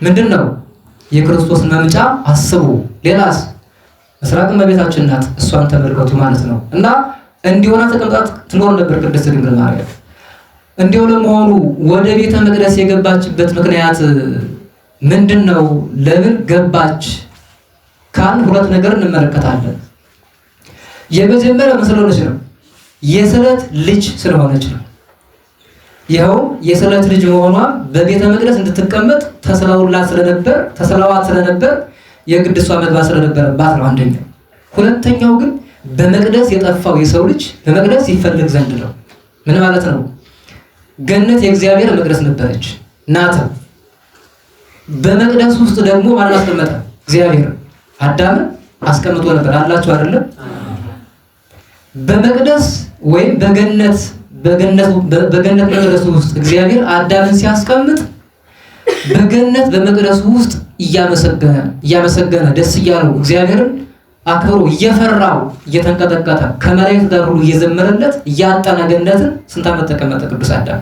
ምንድን ነው? የክርስቶስን መምጫ አስቡ። ሌላስ? ምስራቅ እመቤታችን ናት፣ እሷን ተመልከቱ ማለት ነው። እና እንዲሆና ተቀምጣት ትኖር ነበር ቅድስት ድንግል ማርያም። እንዲሁ ለመሆኑ ወደ ቤተ መቅደስ የገባችበት ምክንያት ምንድን ነው? ለምን ገባች ካል ሁለት ነገር እንመለከታለን። የመጀመሪያው ምን ስለሆነች ነው? የስዕለት ልጅ ስለሆነች ነው። ይኸው የስዕለት ልጅ መሆኗ በቤተ መቅደስ እንድትቀመጥ ተስለዋት ስለነበር የግድ እሷ መግባት ስለነበረባት ነው አንደኛው። ሁለተኛው ግን በመቅደስ የጠፋው የሰው ልጅ በመቅደስ ይፈልግ ዘንድ ነው። ምን ማለት ነው? ገነት የእግዚአብሔር መቅደስ ነበረች ናት። በመቅደስ ውስጥ ደግሞ ማን አስቀመጠ? እግዚአብሔር አዳምን አስቀምጦ ነበር አላችሁ አይደለም? በመቅደስ ወይም በገነት መቅደስ ውስጥ እግዚአብሔር አዳምን ሲያስቀምጥ በገነት በመቅደሱ ውስጥ እያመሰገነ ደስ እያለው እግዚአብሔርን አክብሮ እየፈራው እየተንቀጠቀጠ ከመላእክት ጋር ሁሉ እየዘመረለት እያጠና ገነትን ስንት ዓመት ተቀመጠ? ቅዱስ አዳም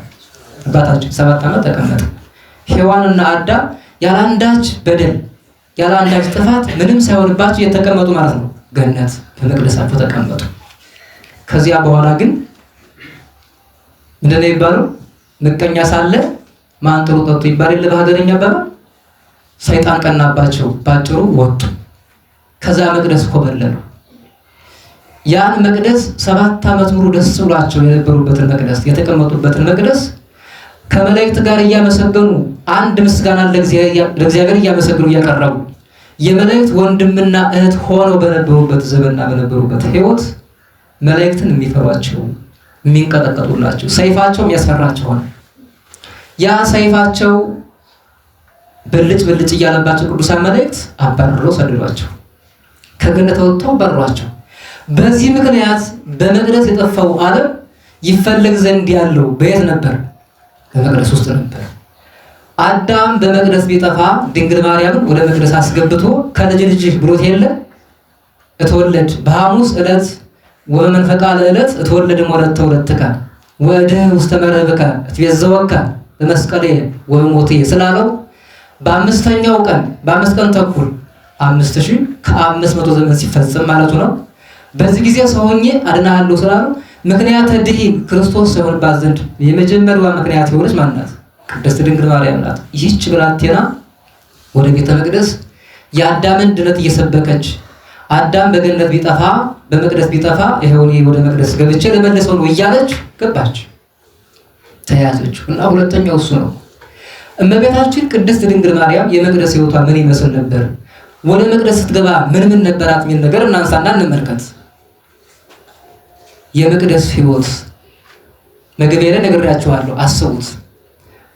አባታችን 7 ዓመት ተቀመጠ። ሔዋንና አዳም ያላንዳች በደል ያላንዳች ጥፋት ምንም ሳይሆንባቸው የተቀመጡ ማለት ነው። ገነት በመቅደሳቸው ተቀመጡ። ከዚያ በኋላ ግን ምንድነው የሚባለው? ምቀኛ ሳለ ማን ጥሩ ጠጡ ይባል የለ በሀገረኛ አባባል። ሰይጣን ቀናባቸው፣ ባጭሩ ወጡ። ከዛ መቅደስ ኮበለሉ። ያን መቅደስ 7 ዓመት ሙሉ ደስ ብሏቸው የነበሩበትን መቅደስ የተቀመጡበትን መቅደስ ከመላእክት ጋር እያመሰገኑ አንድ ምስጋና ለእግዚአብሔር እያመሰገኑ እያቀረቡ የመላእክት ወንድምና እህት ሆነው በነበሩበት ዘመንና በነበሩበት ሕይወት መላእክትን የሚፈሯቸው የሚንቀጠቀጡላቸው ሰይፋቸው የሚያስፈራቸው ሆነ። ያ ሰይፋቸው ብልጭ ብልጭ እያለባቸው ቅዱሳን መላእክት አባረው ሰደዷቸው፣ ከገነት ወጥተው በሯቸው። በዚህ ምክንያት በመቅደስ የጠፋው ዓለም ይፈለግ ዘንድ ያለው በየት ነበር? በመቅደስ ውስጥ ነበር። አዳም በመቅደስ ቢጠፋ ድንግል ማርያምን ወደ መቅደስ አስገብቶ ከልጅ ልጅህ ብሎት የለ እተወለድ በሐሙስ ዕለት ወመንፈቃ ለዕለት እተወለድ ወለተ ወለትከ ወእድህ ውስተ መረብከ እትቤዘወከ በመስቀሌ ወበሞቴ ስላለው በ5ኛው ቀን በ5 ቀን ተኩል 5500 ዘመን ሲፈጽም ማለቱ ነው። በዚህ ጊዜ ሰው ሆኜ አድናለሁ ስላሉ ምክንያተ ድኂን ክርስቶስ ይሆንባት ዘንድ የመጀመሪያዋ ምክንያት የሆነች ማን ናት? ቅድስት ድንግል ማርያም ናት። ይህች ብላቴና ወደ ቤተ መቅደስ የአዳምን ድነት እየሰበከች አዳም በገነት ቢጠፋ በመቅደስ ቢጠፋ ይሄው እኔ ወደ መቅደስ ገብቼ ለመለሰው ነው እያለች ገባች፣ ተያዘች። እና ሁለተኛው እሱ ነው። እመቤታችን ቅድስት ድንግል ማርያም የመቅደስ ሕይወቷ ምን ይመስል ነበር? ወደ መቅደስ ስትገባ ምን ነበራት? የሚል ነገር እናንሳና እንመልከት። የመቅደስ ሕይወት መግቢያ ላይ ነግሬያችኋለሁ። አስቡት።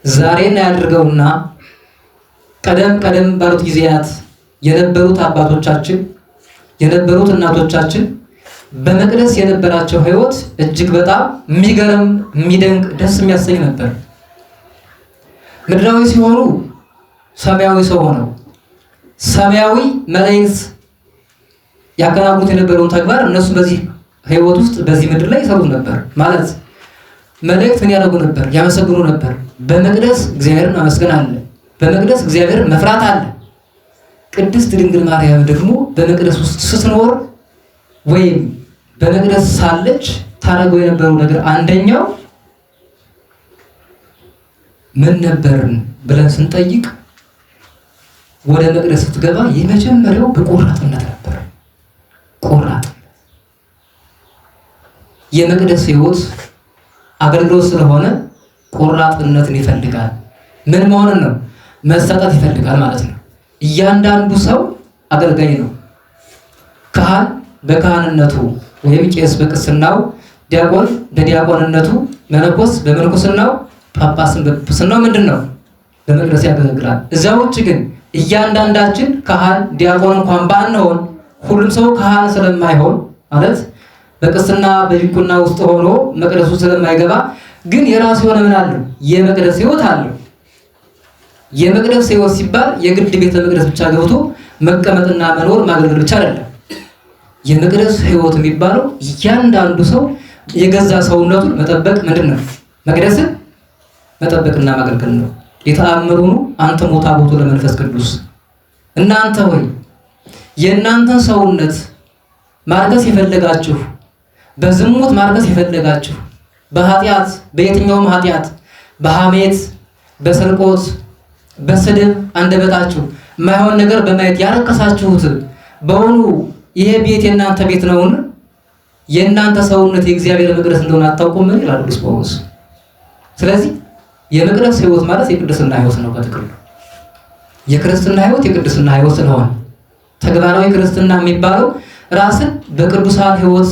ዛሬን ያድርገውና ቀደም ባሉት ጊዜያት የነበሩት አባቶቻችን የነበሩት እናቶቻችን በመቅደስ የነበራቸው ሕይወት እጅግ በጣም የሚገርም የሚደንቅ ደስ የሚያሰኝ ነበር። ምድራዊ ሲሆኑ ሰማያዊ ሰው ሆነው ሰማያዊ መላእክት ያከናውኑት የነበረውን ተግባር እነሱ በዚህ ሕይወት ውስጥ በዚህ ምድር ላይ ይሰሩት ነበር። ማለት መላእክት ምን ያደርጉ ነበር? ያመሰግኑ ነበር። በመቅደስ እግዚአብሔርን ማመስገን አለ። በመቅደስ እግዚአብሔርን መፍራት አለ። ቅድስት ድንግል ማርያም ደግሞ በመቅደስ ውስጥ ስትኖር ወይም በመቅደስ ሳለች ታደርገው የነበረው ነገር አንደኛው ምን ነበርን ብለን ስንጠይቅ ወደ መቅደስ ስትገባ የመጀመሪያው በቆራጥነት ነበር። ቆራጥ የመቅደስ ሕይወት አገልግሎት ስለሆነ ቆራጥነትን ይፈልጋል። ምን መሆንን ነው? መሰጠት ይፈልጋል ማለት ነው። እያንዳንዱ ሰው አገልጋይ ነው። ካህን በካህንነቱ ወይም ቄስ በቅስናው፣ ዲያቆን በዲያቆንነቱ፣ መነኮስ በመነኮስናው፣ ጳጳስን በጵጵስናው ምንድን ነው? በመቅደስ ያገለግላል። እዛ ውጭ ግን እያንዳንዳችን ካህን ዲያቆን እንኳን ባንሆን ሁሉም ሰው ካህን ስለማይሆን ማለት በቅስና በዲቁና ውስጥ ሆኖ መቅደሱ ስለማይገባ ግን የራሱ የሆነ ምን አለው? የመቅደስ ሕይወት አለው። የመቅደስ ሕይወት ሲባል የግድ ቤተ መቅደስ ብቻ ገብቶ መቀመጥና መኖር ማገልገል ብቻ አይደለም። የመቅደስ ሕይወት የሚባለው እያንዳንዱ ሰው የገዛ ሰውነቱን መጠበቅ ምንድን ነው? መቅደስን መጠበቅና ማገልገል ነው። የተአምሩኑ አንተ ሞታ ቦቱ ለመንፈስ ቅዱስ እናንተ ሆይ የእናንተን ሰውነት ማርከስ የፈለጋችሁ፣ በዝሙት ማርከስ የፈለጋችሁ፣ በኃጢአት በየትኛውም ኃጢአት፣ በሐሜት፣ በስርቆት፣ በስድብ አንደበታችሁ የማይሆን ነገር በማየት ያረከሳችሁት በሆኑ ይሄ ቤት የእናንተ ቤት ነውን? የእናንተ ሰውነት የእግዚአብሔር መቅደስ እንደሆነ አታውቁም? ምን ይላል ቅዱስ ጳውሎስ። ስለዚህ የመቅደስ ሕይወት ማለት የቅድስና ሕይወት ነው። በጥቅሉ የክርስትና ሕይወት የቅድስና ሕይወት ስለሆነ ተግባራዊ ክርስትና የሚባለው ራስን በቅዱሳን ሕይወት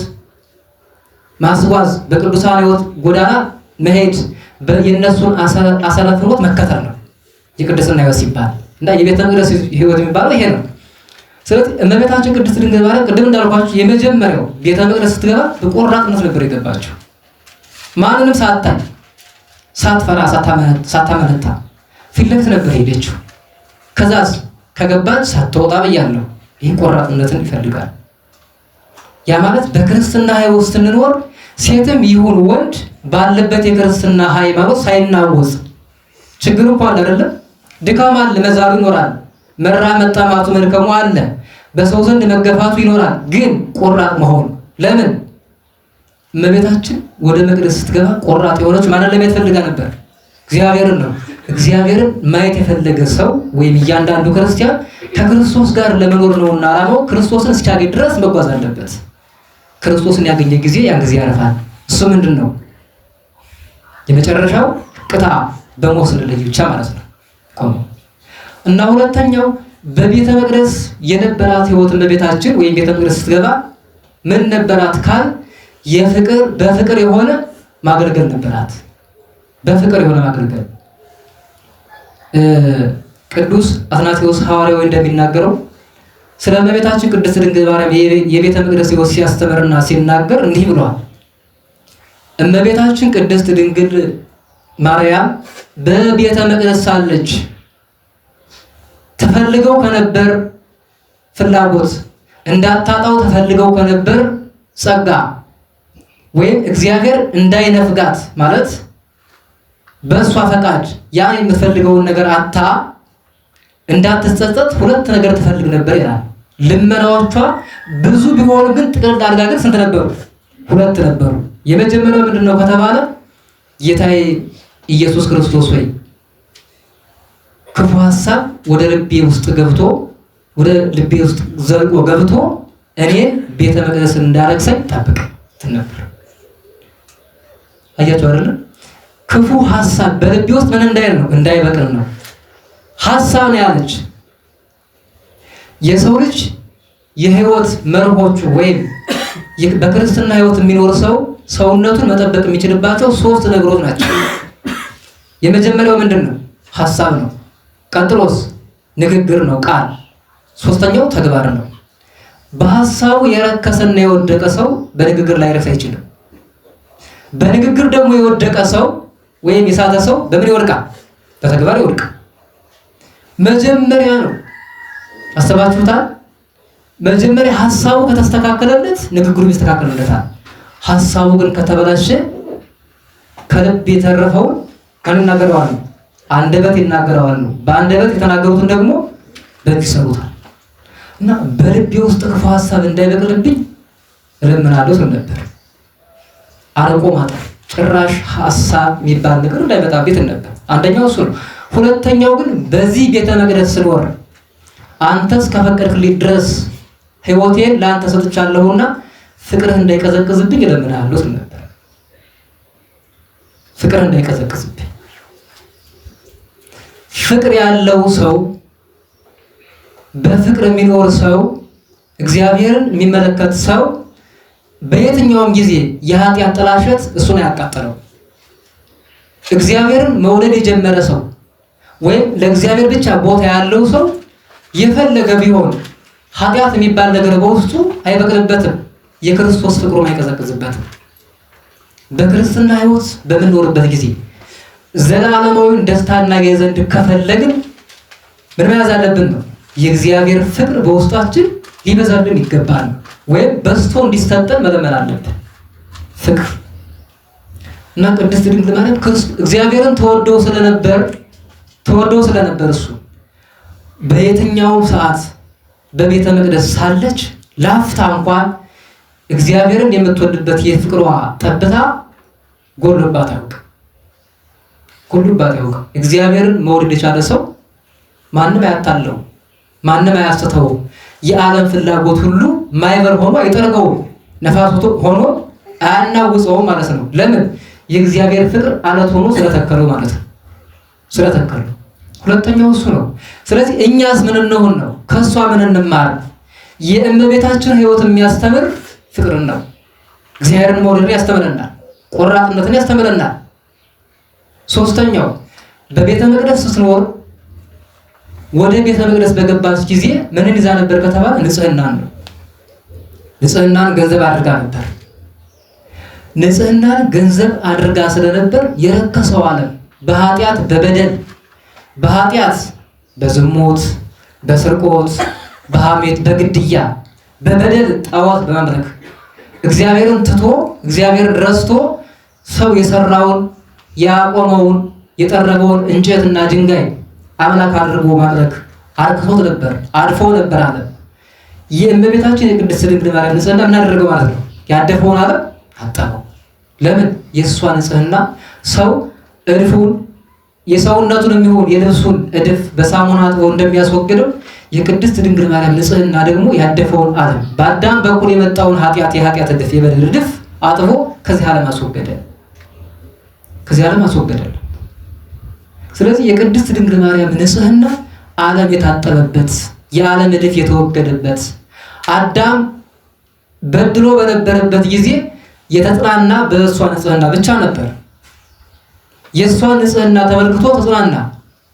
ማስጓዝ፣ በቅዱሳን ሕይወት ጎዳና መሄድ፣ የእነሱን አሰረ ፍኖት መከተል ነው የቅድስና ሕይወት ሲባል እና የቤተ መቅደስ ሕይወት የሚባለው ይሄ ነው። ስለዚህ እመቤታችን ቅድስት ድንግል ማርያም ቅድም እንዳልኳችሁ የመጀመሪያው ቤተ መቅደስ ስትገባ በቆራጥነት ነበር የገባችው። ማንንም ሳታይ፣ ሳትፈራ፣ ሳታመነታ ፊት ለፊት ነበር ሄደችው። ከዛስ ከገባች ሳትወጣ ብያለሁ። ይህ ቆራጥነትን ይፈልጋል። ያ ማለት በክርስትና ሕይወት ስንኖር ሴትም ይሁን ወንድ ባለበት የክርስትና ሃይማኖት ሳይናወጽ ችግር እንኳን አይደለም፣ ድካም አለ፣ መዛሉ ይኖራል፣ መራብ መጠማቱ መድከሙ አለ፣ በሰው ዘንድ መገፋቱ ይኖራል። ግን ቆራጥ መሆን ለምን? እመቤታችን ወደ መቅደስ ስትገባ ቆራጥ የሆነች ማንን ለማየት ፈልጋ ነበር? እግዚአብሔርን ነው። እግዚአብሔርን ማየት የፈለገ ሰው ወይም እያንዳንዱ ክርስቲያን ከክርስቶስ ጋር ለመኖር ነውና ዓላማው ክርስቶስን እስኪያገኝ ድረስ መጓዝ አለበት። ክርስቶስን ያገኘ ጊዜ ያን ጊዜ ያረፋል። እሱ ምንድን ነው? የመጨረሻው ቅጣ በሞት ስንለይ ብቻ ማለት ነው። እና ሁለተኛው በቤተ መቅደስ የነበራት ሕይወት እመቤታችን ወይም ቤተ መቅደስ ስትገባ ምን ነበራት ካል በፍቅር የሆነ ማገልገል ነበራት። በፍቅር የሆነ ማገልገል ቅዱስ አትናቴዎስ ሐዋርያው እንደሚናገረው ስለ እመቤታችን ቅድስት ድንግል ማርያም የቤተ መቅደስ ሕይወት ሲያስተምርና ሲናገር እንዲህ ብሏል። እመቤታችን ቅድስት ድንግል ማርያም በቤተ መቅደስ ሳለች ተፈልገው ከነበር ፍላጎት እንዳታጣው ተፈልገው ከነበር ጸጋ ወይም እግዚአብሔር እንዳይነፍጋት ማለት በእሷ ፈቃድ ያ የምትፈልገውን ነገር አታ እንዳትጸጸት ሁለት ነገር ትፈልግ ነበር ይላል። ልመናዎቿ ብዙ ቢሆኑ ግን ጥቅል አድርጋ ግን ስንት ነበሩ? 2 ነበሩ። የመጀመሪያው ምንድነው ከተባለ ጌታዬ ኢየሱስ ክርስቶስ ሆይ ክፉ ሐሳብ ወደ ልቤ ውስጥ ዘልቆ ገብቶ እኔ ቤተ መቅደስ እንዳረክሰኝ ጠብቅ ነበር። አያችሁ አይደል? ክፉ ሐሳብ በልቤ ውስጥ ምን እንዳይል ነው? እንዳይበቅል ነው። ሐሳብ ነው ያለች። የሰው ልጅ የህይወት መርሆቹ ወይም በክርስትና ህይወት የሚኖር ሰው ሰውነቱን መጠበቅ የሚችልባቸው 3 ነገሮች ናቸው። የመጀመሪያው ምንድነው? ሐሳብ ነው። ቀጥሎስ ንግግር ነው፣ ቃል። ሶስተኛው ተግባር ነው። በሐሳቡ የረከሰና የወደቀ ሰው በንግግር ላይ ረክስ አይችልም። በንግግር ደግሞ የወደቀ ሰው ወይም የሳተ ሰው በምን ይወድቃል? በተግባር ይወድቃል። መጀመሪያ ነው። አስተባችሁታል? መጀመሪያ ሐሳቡ ከተስተካከለለት ንግግሩ ይስተካከለለታል። ሐሳቡ ግን ከተበላሸ ከልብ የተረፈው ከንናገረዋል አንደበት ይናገረዋል። በአንደበት የተናገሩትን ደግሞ በእጅ ይሰሩታል። እና በልቤ ውስጥ ክፉ ሐሳብ እንዳይበቅልብኝ እለምናለሁ ስል ነበር። አርቆ ማጠፍ ጭራሽ ሐሳብ የሚባል ነገር እንዳይመጣብኝ ነበር። አንደኛው እሱ ነው። ሁለተኛው ግን በዚህ ቤተ መቅደስ ስኖር አንተስ ከፈቀድክልኝ ድረስ ሕይወቴን ለአንተ ሰጥቻለሁና ፍቅርህ እንዳይቀዘቅዝብኝ እለምናለሁ ስል ነበር። ፍቅር እንዳይቀዘቅዝብኝ። ፍቅር ያለው ሰው በፍቅር የሚኖር ሰው እግዚአብሔርን የሚመለከት ሰው በየትኛውም ጊዜ የኃጢአት ጥላሸት እሱን አያቃጥለው። እግዚአብሔርን መውደድ የጀመረ ሰው ወይም ለእግዚአብሔር ብቻ ቦታ ያለው ሰው የፈለገ ቢሆን ኃጢአት የሚባል ነገር በውስጡ አይበቅልበትም። የክርስቶስ ፍቅሩን አይቀዘቅዝበትም። በክርስትና ሕይወት በምንኖርበት ጊዜ ዘላለማዊውን ደስታ እናገኝ ዘንድ ከፈለግን ምን መያዝ አለብን ነው? የእግዚአብሔር ፍቅር በውስጣችን ሊበዛልን ይገባል፣ ወይም በስቶ እንዲሰጠን መለመን አለብን። ፍቅር እና ቅድስት ድንግል ማርያም እግዚአብሔርን ተወደው ስለነበር እሱ በየትኛውም ሰዓት በቤተ መቅደስ ሳለች ላፍታ እንኳን እግዚአብሔርን የምትወድበት የፍቅሯ ጠብታ ጎልባት አያውቅም። እግዚአብሔርን መውደድ የቻለ ሰው ማንም አያታለው፣ ማንም አያስተተው። የዓለም ፍላጎት ሁሉ ማይበር ሆኖ አይጠርገውም፣ ነፋስ ሆኖ አያናውፀውም ማለት ነው። ለምን? የእግዚአብሔር ፍቅር አለት ሆኖ ስለተከለው ማለት ነው። ስለተከለው ሁለተኛው እሱ ነው። ስለዚህ እኛስ ምን እንሆን ነው? ከሷ ምን እንማር? የእመቤታችን ሕይወት የሚያስተምር ፍቅርን ነው። እግዚአብሔርን መውደድን ያስተምረናል፣ ቆራጥነትን ያስተምረናል። ሶስተኛው በቤተ መቅደስ ስትኖር ወደ ቤተ መቅደስ በገባች ጊዜ ምንን ይዛ ነበር ከተባለ ንጽህናን ነው። ንጽህናን ገንዘብ አድርጋ ነበር። ንጽህናን ገንዘብ አድርጋ ስለነበር የረከሰው ዓለም በኃጢአት በዝሙት፣ በስርቆት፣ በሐሜት፣ በግድያ፣ በበደል ጣዖት በማምለክ እግዚአብሔርን ትቶ እግዚአብሔርን ረስቶ ሰው የሰራውን ያቆመውን የጠረበውን እንጨትና ድንጋይ አምላክ አድርጎ ማድረግ አርክሶት ነበር፣ አድፎ ነበር አለ። የእመቤታችን የቅድስት ድንግል ማርያም ንጽህና ምን አደረገው ማለት ነው? ያደፈውን ዓለም አጠበው። ለምን? የእሷ ንጽህና ሰው እድፉን የሰውነቱን የሚሆን የልብሱን እድፍ በሳሙና አጥቦ እንደሚያስወግደው የቅድስት ድንግል ማርያም ንጽህና ደግሞ ያደፈውን ዓለም በአዳም በኩል የመጣውን የኃጢአት እድፍ የበደል እድፍ አጥቦ ከዚህ ዓለም አስወገደ። ስለዚህ የቅድስት ድንግል ማርያም ንጽህና ዓለም የታጠበበት፣ የዓለም እድፍ የተወገደበት፣ አዳም በድሎ በነበረበት ጊዜ የተጽናና በእሷ ንጽህና ብቻ ነበር። የእሷ ንጽህና ተመልክቶ ተጽናና።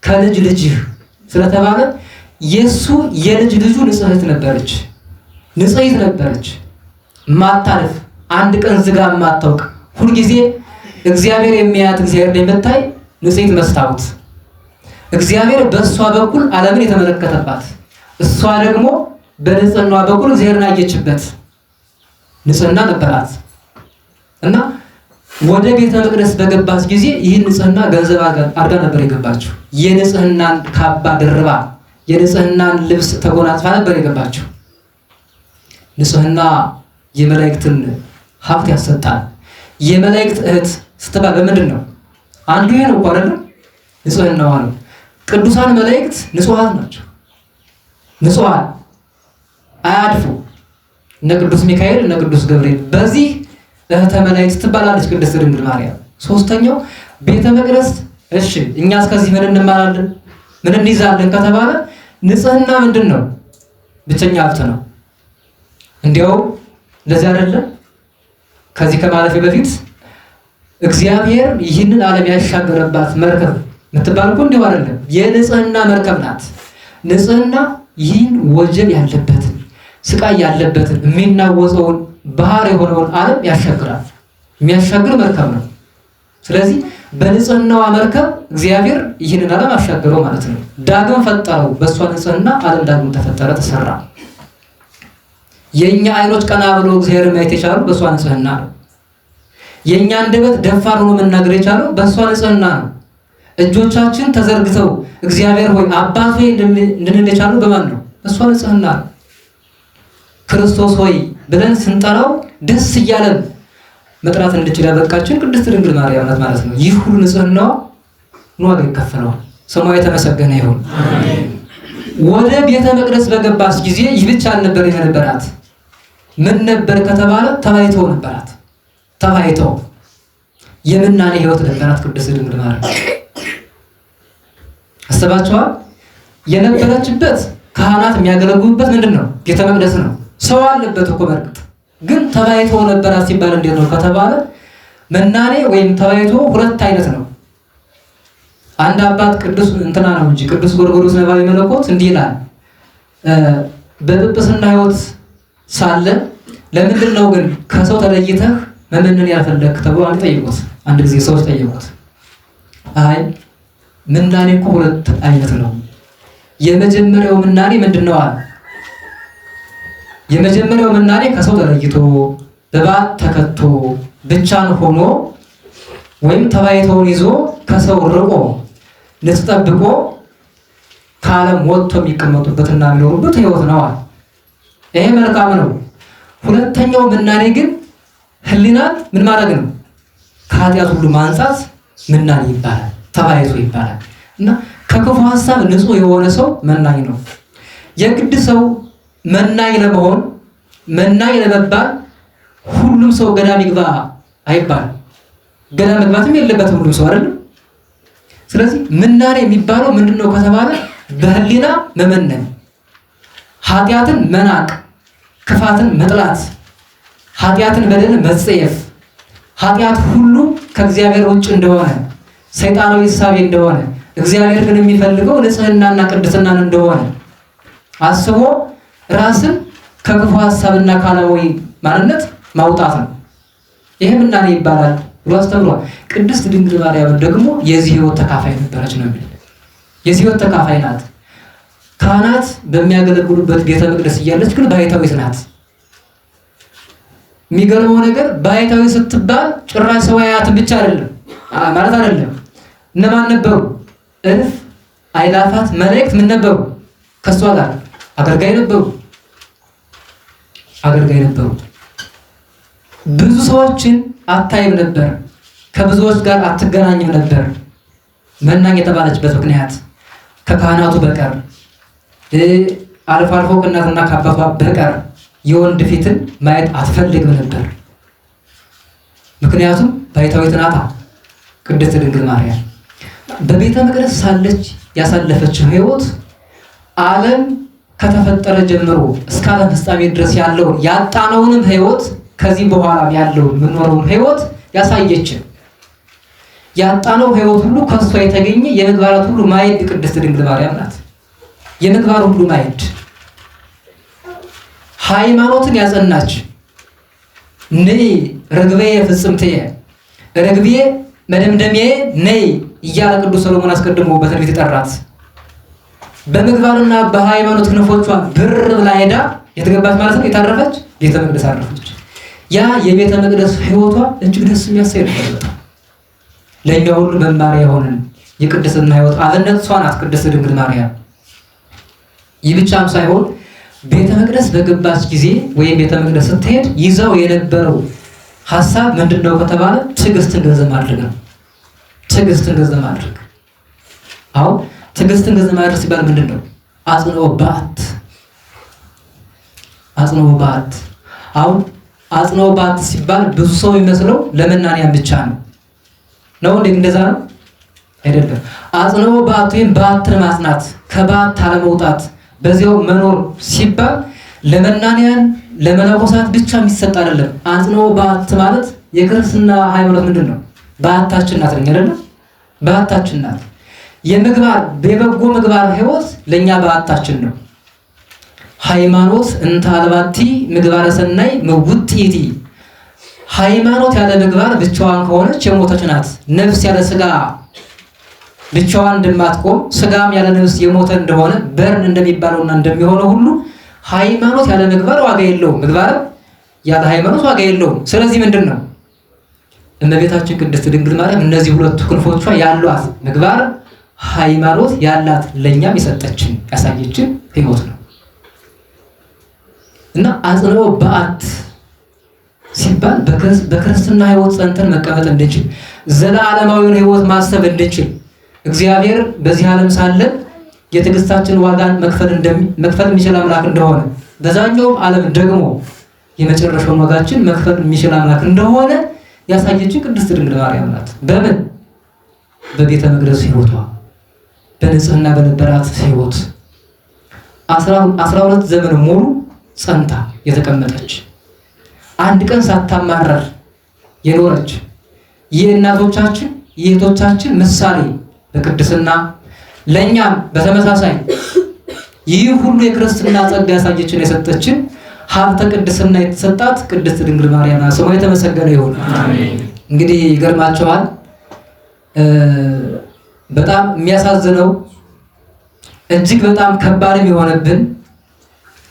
ከልጅ ልጅህ ስለተባለ የሱ የልጅ ልጁ ንጽሕት ነበረች፣ ማታልፍ፣ አንድ ቀን ዝጋ ማታውቅ፣ ሁልጊዜ እግዚአብሔር የሚያያት እግዚአብሔር ላይ መታይ ንጽሕት መስታወት፣ እግዚአብሔር በእሷ በኩል ዓለምን የተመለከተባት፣ እሷ ደግሞ በንጽህናዋ በኩል እግዚአብሔርን አየችበት ንጽህና ነበራት እና ወደ ቤተ መቅደስ በገባች ጊዜ ይህን ንጽህና ገንዘብ አድርጋ ነበር የገባችው። የንጽህናን ካባ ደርባ የንጽህናን ልብስ ተጎናጽፋ ነበር የገባችው። ንጽህና የመላእክትን ሀብት ያሰጣል። የመላእክት እህት ስትባል በምንድን ነው? አንዱ ይሄ ነው እኮ አይደለም? ንጽህናዋ ነው። ቅዱሳን መላእክት ንጹሃን ናቸው። ንጹሃን አያድፉ። እነ ቅዱስ ሚካኤል እነ ቅዱስ ገብርኤል በዚህ እህተ መላእክት ትባላለች ቅድስት ድንግል ማርያም። ሶስተኛው ቤተ መቅደስ። እሺ እኛ እስከዚህ ምን እንማራለን? ምን እንይዛለን ከተባለ ንጽህና ምንድን ነው? ብቸኛ ሀብት ነው። እንዲያው ለዚህ አይደለም ከዚህ ከማለፌ በፊት እግዚአብሔር ይህንን ዓለም ያሻገረባት መርከብ የምትባል እኮ እንዲሁ አይደለም፣ የንጽህና መርከብ ናት። ንጽህና ይህን ወጀብ ያለበትን ስቃይ ያለበትን የሚናወፀውን ባህር የሆነውን ዓለም ያሻግራል። የሚያሻግር መርከብ ነው። ስለዚህ በንጽህናዋ መርከብ እግዚአብሔር ይህንን ዓለም አሻገረው ማለት ነው። ዳግም ፈጠረው። በእሷ ንጽህና ዓለም ዳግም ተፈጠረ፣ ተሰራ። የእኛ አይኖች ቀና ብሎ እግዚአብሔር ማየት የቻሉ በእሷ ንጽህና ነው። የእኛ አንደበት ደፋር ሆኖ መናገር የቻለው በእሷ ንጽህና ነው። እጆቻችን ተዘርግተው እግዚአብሔር ሆይ አባት ሆይ እንድንል የቻለው በማን ነው? በእሷ ንጽህና ነው። ክርስቶስ ሆይ ብለን ስንጠራው ደስ እያለን መጥራት እንድችል ያበቃችን ቅድስት ድንግል ማርያም ናት ማለት ነው። ይህ ሁሉ ንጽህናዋ ዋጋ ይከፈለዋል። ስሟ የተመሰገነ ይሁን። ወደ ቤተ መቅደስ በገባች ጊዜ ይህ ብቻ አልነበር የነበራት። ምን ነበር ከተባለ ተባይቶ ነበራት። ተባይቶ የምናኔ ህይወት ነበራት ቅድስት ድንግል ማርያም። አስባችኋል? የነበረችበት ካህናት የሚያገለግሉበት ምንድን ነው? ቤተ መቅደስ ነው። ሰው አለበት እኮ በርግጥ ግን ተባይቶ ነበራት ሲባል እንዴት ነው ከተባለ መናኔ ወይም ተባይቶ ሁለት አይነት ነው። አንድ አባት ቅዱስ እንትና ነው እንጂ ቅዱስ ጎርጎርዮስ ነባቤ መለኮት እንዲህ ይላል። በጵጵስና ህይወት ሳለ ለምንድን ነው ግን ከሰው ተለይተህ መመነን ያልፈለክ ተብሎ አንድ ጊዜ ሰዎች ጠየቁት። አይ ምናኔ እኮ ሁለት አይነት ነው። የመጀመሪያው ምናኔ ምንድነው አለ። የመጀመሪያው ምናኔ ከሰው ተለይቶ በባት ተከቶ ብቻን ሆኖ ወይም ተባይቶውን ይዞ ከሰው ርቆ ንጽጠብቆ ከዓለም ወጥቶ የሚቀመጡበትና የሚኖሩበት ህይወት ነው አለ። ይሄ መልካም ነው። ሁለተኛው ምናኔ ግን ህሊናን ምን ማድረግ ነው? ከኃጢአት ሁሉ ማንጻት ምናኔ ይባላል፣ ተባይቶ ይባላል። እና ከክፉ ሀሳብ ንጹህ የሆነ ሰው መናኝ ነው። የግድ ሰው መናኝ ለመሆን መናኝ ለመባል ሁሉም ሰው ገዳም ይግባ አይባልም። ገዳም መግባትም የለበትም ሁሉም ሰው አይደለም። ስለዚህ ምናኔ የሚባለው ምንድነው ከተባለ በህሊና መመነን፣ ኃጢአትን መናቅ፣ ክፋትን መጥላት፣ ኃጢአትን በደልን መጸየፍ፣ ኃጢአት ሁሉ ከእግዚአብሔር ውጭ እንደሆነ ሰይጣናዊ እሳቤ እንደሆነ እግዚአብሔር ግን የሚፈልገው ንጽህናና ቅድስናን እንደሆነ አስቦ ራስን ከክፉ ሀሳብና ከዓለማዊ ማንነት ማውጣት ነው። ይሄ ምናኔ ይባላል ብሎ አስተምሯል። ቅድስት ድንግል ማርያም ደግሞ የዚህ ህይወት ተካፋይ ነበረች ነው የሚል። የዚህ ህይወት ተካፋይ ናት። ካህናት በሚያገለግሉበት ቤተ መቅደስ እያለች ግን ባሕታዊት ናት። የሚገርመው ነገር ባሕታዊ ስትባል ጭራሽ ሰማያትን ብቻ አይደለም ማለት አይደለም። እነማን ነበሩ? እልፍ አእላፋት መላእክት ምን ነበሩ? ከሷ ጋር አገልጋይ ነበሩ። ብዙ ሰዎችን አታይም ነበር። ከብዙዎች ጋር አትገናኝም ነበር። መናኝ የተባለችበት ምክንያት ከካህናቱ በቀር አልፎ አልፎ ከእናትና ከአባቷ በቀር የወንድ ፊትን ማየት አትፈልግም ነበር። ምክንያቱም ባሕታዊት ናታ ቅድስት ድንግል ማርያም። በቤተ መቅደስ ሳለች ያሳለፈችው ህይወት ዓለም ከተፈጠረ ጀምሮ እስከ ዓለም ፍጻሜ ድረስ ያለውን ያጣነውንም ህይወት ከዚህ በኋላ ያለውን የምንኖረውን ህይወት ያሳየችን። ያጣነው ህይወት ሁሉ ከሷ የተገኘ የምግባራት ሁሉ ማዕድ ቅድስት ድንግል ማርያም ናት። የምግባር ሁሉ ማዕድ ሃይማኖትን ያጸናች ነይ ርግቤየ ፍጽምትየ ርግቤ መደምደሚያዬ ነይ እያለ ቅዱስ ሰሎሞን አስቀድሞ በትንቢት የጠራት በምግባርና በሃይማኖት ክንፎቿ ብር ብላ ሄዳ የተገባች ማለት ነው። የታረፈች ቤተ መቅደስ አረፈች። ያ የቤተ መቅደስ ህይወቷ እጅግ ደስ የሚያሰኝ ነበር። በጣም ለእኛ ሁሉ መማሪያ የሆነን የቅድስና ህይወት አብነት እሷ ናት ቅድስት ድንግል ማርያም። ይህ ብቻም ሳይሆን ቤተ መቅደስ በገባች ጊዜ ወይም ቤተ መቅደስ ስትሄድ ይዛው የነበረው ሐሳብ ምንድነው ከተባለ ትዕግስትን ገንዘብ ማድረግ ነው። ትዕግስትን ገንዘብ ማድረግ። አሁን ትዕግስትን ገንዘብ ማድረግ ሲባል ምንድነው? አጽንኦ በዓት። አጽንኦ በዓት። አሁን አጽንኦ በዓት ሲባል ብዙ ሰው የሚመስለው ለመናንያን ብቻ ነው። እንደዛ ነው አይደለም። አጽንኦ በዓት ወይም በዓትን ማጽናት፣ ከበዓት አለመውጣት፣ በዚያው መኖር ሲባል ለመናንያን ለመነኮሳት ብቻ የሚሰጥ አይደለም። አጽንኦ በዓት ማለት የክርስትና ሃይማኖት ምንድነው? በዓታችን ናት አይደለም? በዓታችን ናት። የምግባር የበጎ ምግባር ህይወት ለኛ በዓታችን ነው። ሃይማኖት እንተ አልባቲ ምግባረ ሰናይ ምውጢቲ። ሃይማኖት ያለ ምግባር ብቻዋን ከሆነች የሞተች ናት። ነፍስ ያለ ስጋ ብቻዋን እንደማትቆም ስጋም ያለ ነፍስ የሞተ እንደሆነ በርን እንደሚባለውና እንደሚሆነው ሁሉ ሃይማኖት ያለ ምግባር ዋጋ የለውም። ምግባር ያለ ሃይማኖት ዋጋ የለውም። ስለዚህ ምንድነው እመቤታችን ቅድስት ድንግል ማርያም እነዚህ ሁለቱ ክንፎቿ ያሏት ምግባር ሃይማኖት ያላት ለኛም የሰጠችን ያሳየችን ህይወት ነው እና አጽንኦ በዓት ሲባል በክርስትና ህይወት ጸንተን መቀመጥ እንድንችል ዘላለማዊውን ህይወት ማሰብ እንድንችል እግዚአብሔር በዚህ ዓለም ሳለ የትዕግስታችን ዋጋን መክፈል የሚችል አምላክ እንደሆነ በዛኛው ዓለም ደግሞ የመጨረሻውን ዋጋችን መክፈል የሚችል አምላክ እንደሆነ ያሳየችን ቅድስት ድንግል ማርያም ናት። በምን? በቤተ መቅደስ ህይወቷ በንጽህና በነበራት ህይወት 12 ዘመን ሙሉ ጸንታ የተቀመጠች አንድ ቀን ሳታማረር የኖረች የእናቶቻችን የእህቶቻችን ምሳሌ በቅድስና ለኛም በተመሳሳይ ይህ ሁሉ የክርስትና ጸጋ ያሳየችን የሰጠችን ሀብተ ቅድስና የተሰጣት ቅድስት ድንግል ማርያም ስሟ የተመሰገነ ይሁን። አሜን። እንግዲህ ይገርማቸዋል። በጣም የሚያሳዝነው እጅግ በጣም ከባድ የሆነብን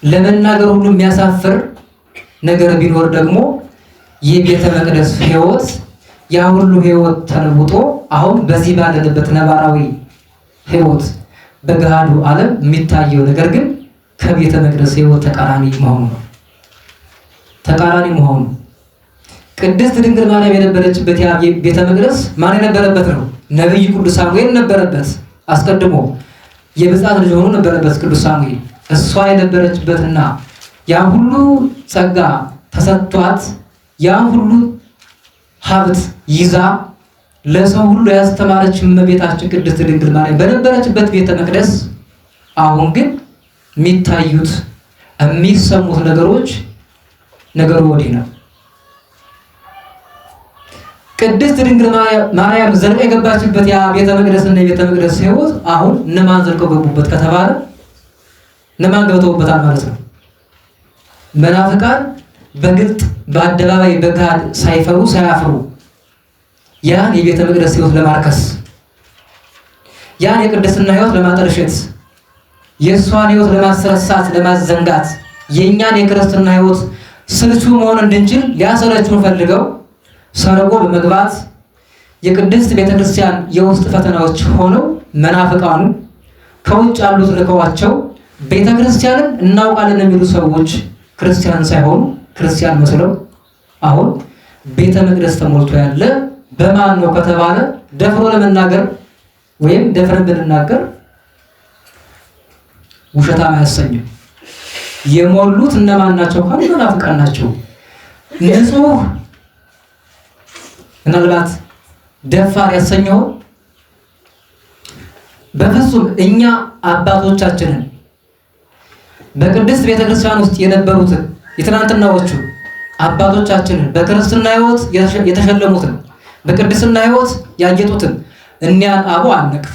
ለመናገር ሁሉ የሚያሳፍር ነገር ቢኖር ደግሞ የቤተ መቅደስ ህይወት ያ ሁሉ ህይወት ተለውጦ አሁን በዚህ ባለንበት ነባራዊ ህይወት በገሃዱ ዓለም የሚታየው ነገር ግን ከቤተ መቅደስ ህይወት ተቃራኒ መሆኑ ነው። ተቃራኒ መሆኑ ቅድስት ድንግል ማርያም የነበረችበት ያ ቤተ መቅደስ ማን የነበረበት ነው? ነብይ ቅዱስ ሳሙኤል ነበረበት። አስቀድሞ የብፅዓት ልጅ ሆኖ ነበረበት ቅዱስ ሳሙኤል። እሷ የነበረችበትና ያ ሁሉ ጸጋ ተሰጥቷት ያ ሁሉ ሀብት ይዛ ለሰው ሁሉ ያስተማረች እመቤታችን ቅድስት ድንግል ማርያም በነበረችበት ቤተ መቅደስ አሁን ግን የሚታዩት የሚሰሙት ነገሩ ወዲህ ነው። ቅድስት ድንግል ማርያም ዘልቃ የገባችበት ያ ቤተ መቅደስና የቤተ መቅደስ ህይወት አሁን እነማን ዘልቀው ገቡበት ከተባለ እነማን ገብተውበታል ማለት ነው? መናፍቃን በግልጥ በአደባባይ በጋድ ሳይፈሩ ሳያፍሩ ያን የቤተ መቅደስ ህይወት ለማርከስ ያን የቅድስና ህይወት ለማጠልሸት የእሷን ህይወት ለማስረሳት ለማዘንጋት የእኛን የክርስትና ህይወት ስልቹ መሆን እንድንችል ሊያሰለቹን ፈልገው ሰርጎ በመግባት የቅድስት ቤተክርስቲያን የውስጥ ፈተናዎች ሆነው መናፍቃኑ ከውጭ ያሉት ልከዋቸው ቤተክርስቲያንን እናውቃለን የሚሉ ሰዎች ክርስቲያን ሳይሆኑ ክርስቲያን መስለው አሁን ቤተ መቅደስ ተሞልቶ ያለ በማን ነው ከተባለ ደፍሮ ለመናገር ወይም ደፍረን ብንናገር ውሸታም አያሰኝም። የሞሉት እነማን ናቸው ካሉ መናፍቃን ናቸው። ንጹህ ምናልባት ደፋር ያሰኘው በፍጹም እኛ አባቶቻችንን በቅድስት ቤተክርስቲያን ውስጥ የነበሩትን የትናንትናዎቹ አባቶቻችንን በክርስትና ህይወት የተሸለሙትን በቅድስና ህይወት ያጌጡትን እኒያን አቡ አንነቅፍ።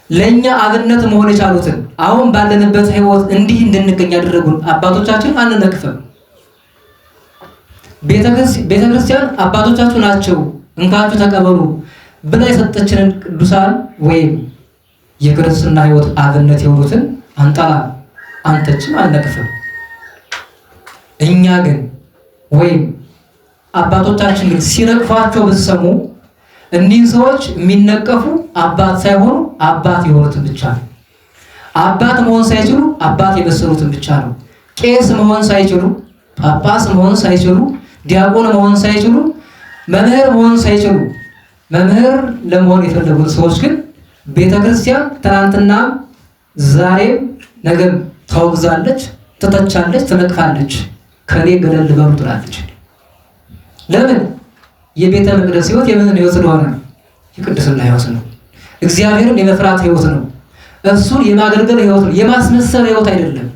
ለኛ አብነት መሆን የቻሉትን አሁን ባለንበት ህይወት እንዲህ እንድንገኝ ያደረጉን አባቶቻችን አንነቅፍም። ቤተክርስቲያን አባቶቻችሁ ናቸው እንካችሁ ተቀበሉ ብላ የሰጠችንን ቅዱሳን ወይም የክርስትና ህይወት አብነት የሆኑትን አንጠላ አንተችም አንነቅፍም። እኛ ግን ወይም አባቶቻችን ግን ሲነቅፏቸው ብትሰሙ እኒህ ሰዎች የሚነቀፉ አባት ሳይሆኑ አባት የሆኑትን ብቻ ነው። አባት መሆን ሳይችሉ አባት የመሰሉትን ብቻ ነው። ቄስ መሆን ሳይችሉ፣ ጳጳስ መሆን ሳይችሉ፣ ዲያቆን መሆን ሳይችሉ፣ መምህር መሆን ሳይችሉ መምህር ለመሆን የፈለጉት ሰዎች ግን ቤተክርስቲያን ትናንትና ዛሬም ነገም ታወግዛለች፣ ትተቻለች፣ ትነቅፋለች። ከኔ ገለል በሉ ትላለች። ለምን? የቤተ መቅደስ ሕይወት የምን ሕይወት ስለሆነ ነው? የቅድስና ሕይወት ነው። እግዚአብሔርን የመፍራት ሕይወት ነው። እሱን የማገልገል ሕይወት ነው። የማስመሰል ሕይወት አይደለም።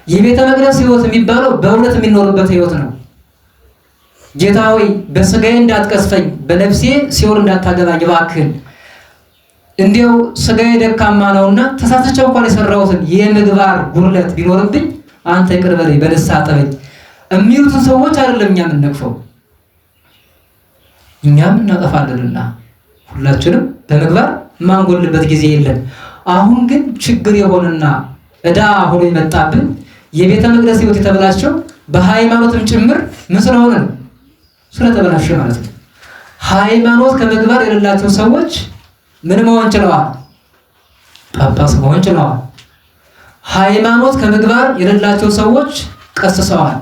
የቤተ መቅደስ ሕይወት የሚባለው በእውነት የሚኖርበት ሕይወት ነው። ጌታ ሆይ በስጋዬ እንዳትቀስፈኝ፣ በነፍሴ ሲኦል እንዳታገባኝ እባክህን፣ እንዲያው ስጋዬ ደካማ ነውና ተሳስቼው እንኳን የሰራሁትን የምግባር ጉድለት ቢኖርብኝ አንተ ይቅር በለኝ፣ በንስሐ አጠበኝ የሚሉትን ሰዎች አይደለም እኛ የምንነቅፈው። እኛም እናጠፋለንና ሁላችንም በምግባር ማንጎልበት ጊዜ የለም። አሁን ግን ችግር የሆነና ዕዳ ሆኖ የመጣብን የቤተ መቅደስ ሕይወት የተበላሸው በሃይማኖትም ጭምር ምን ስለሆነ ነው? ስለተበላሸ ማለት ነው። ሃይማኖት ከምግባር የሌላቸው ሰዎች ምን መሆን ችለዋል? ጳጳስ መሆን ችለዋል። ሃይማኖት ከምግባር የሌላቸው ሰዎች ቀስሰዋል።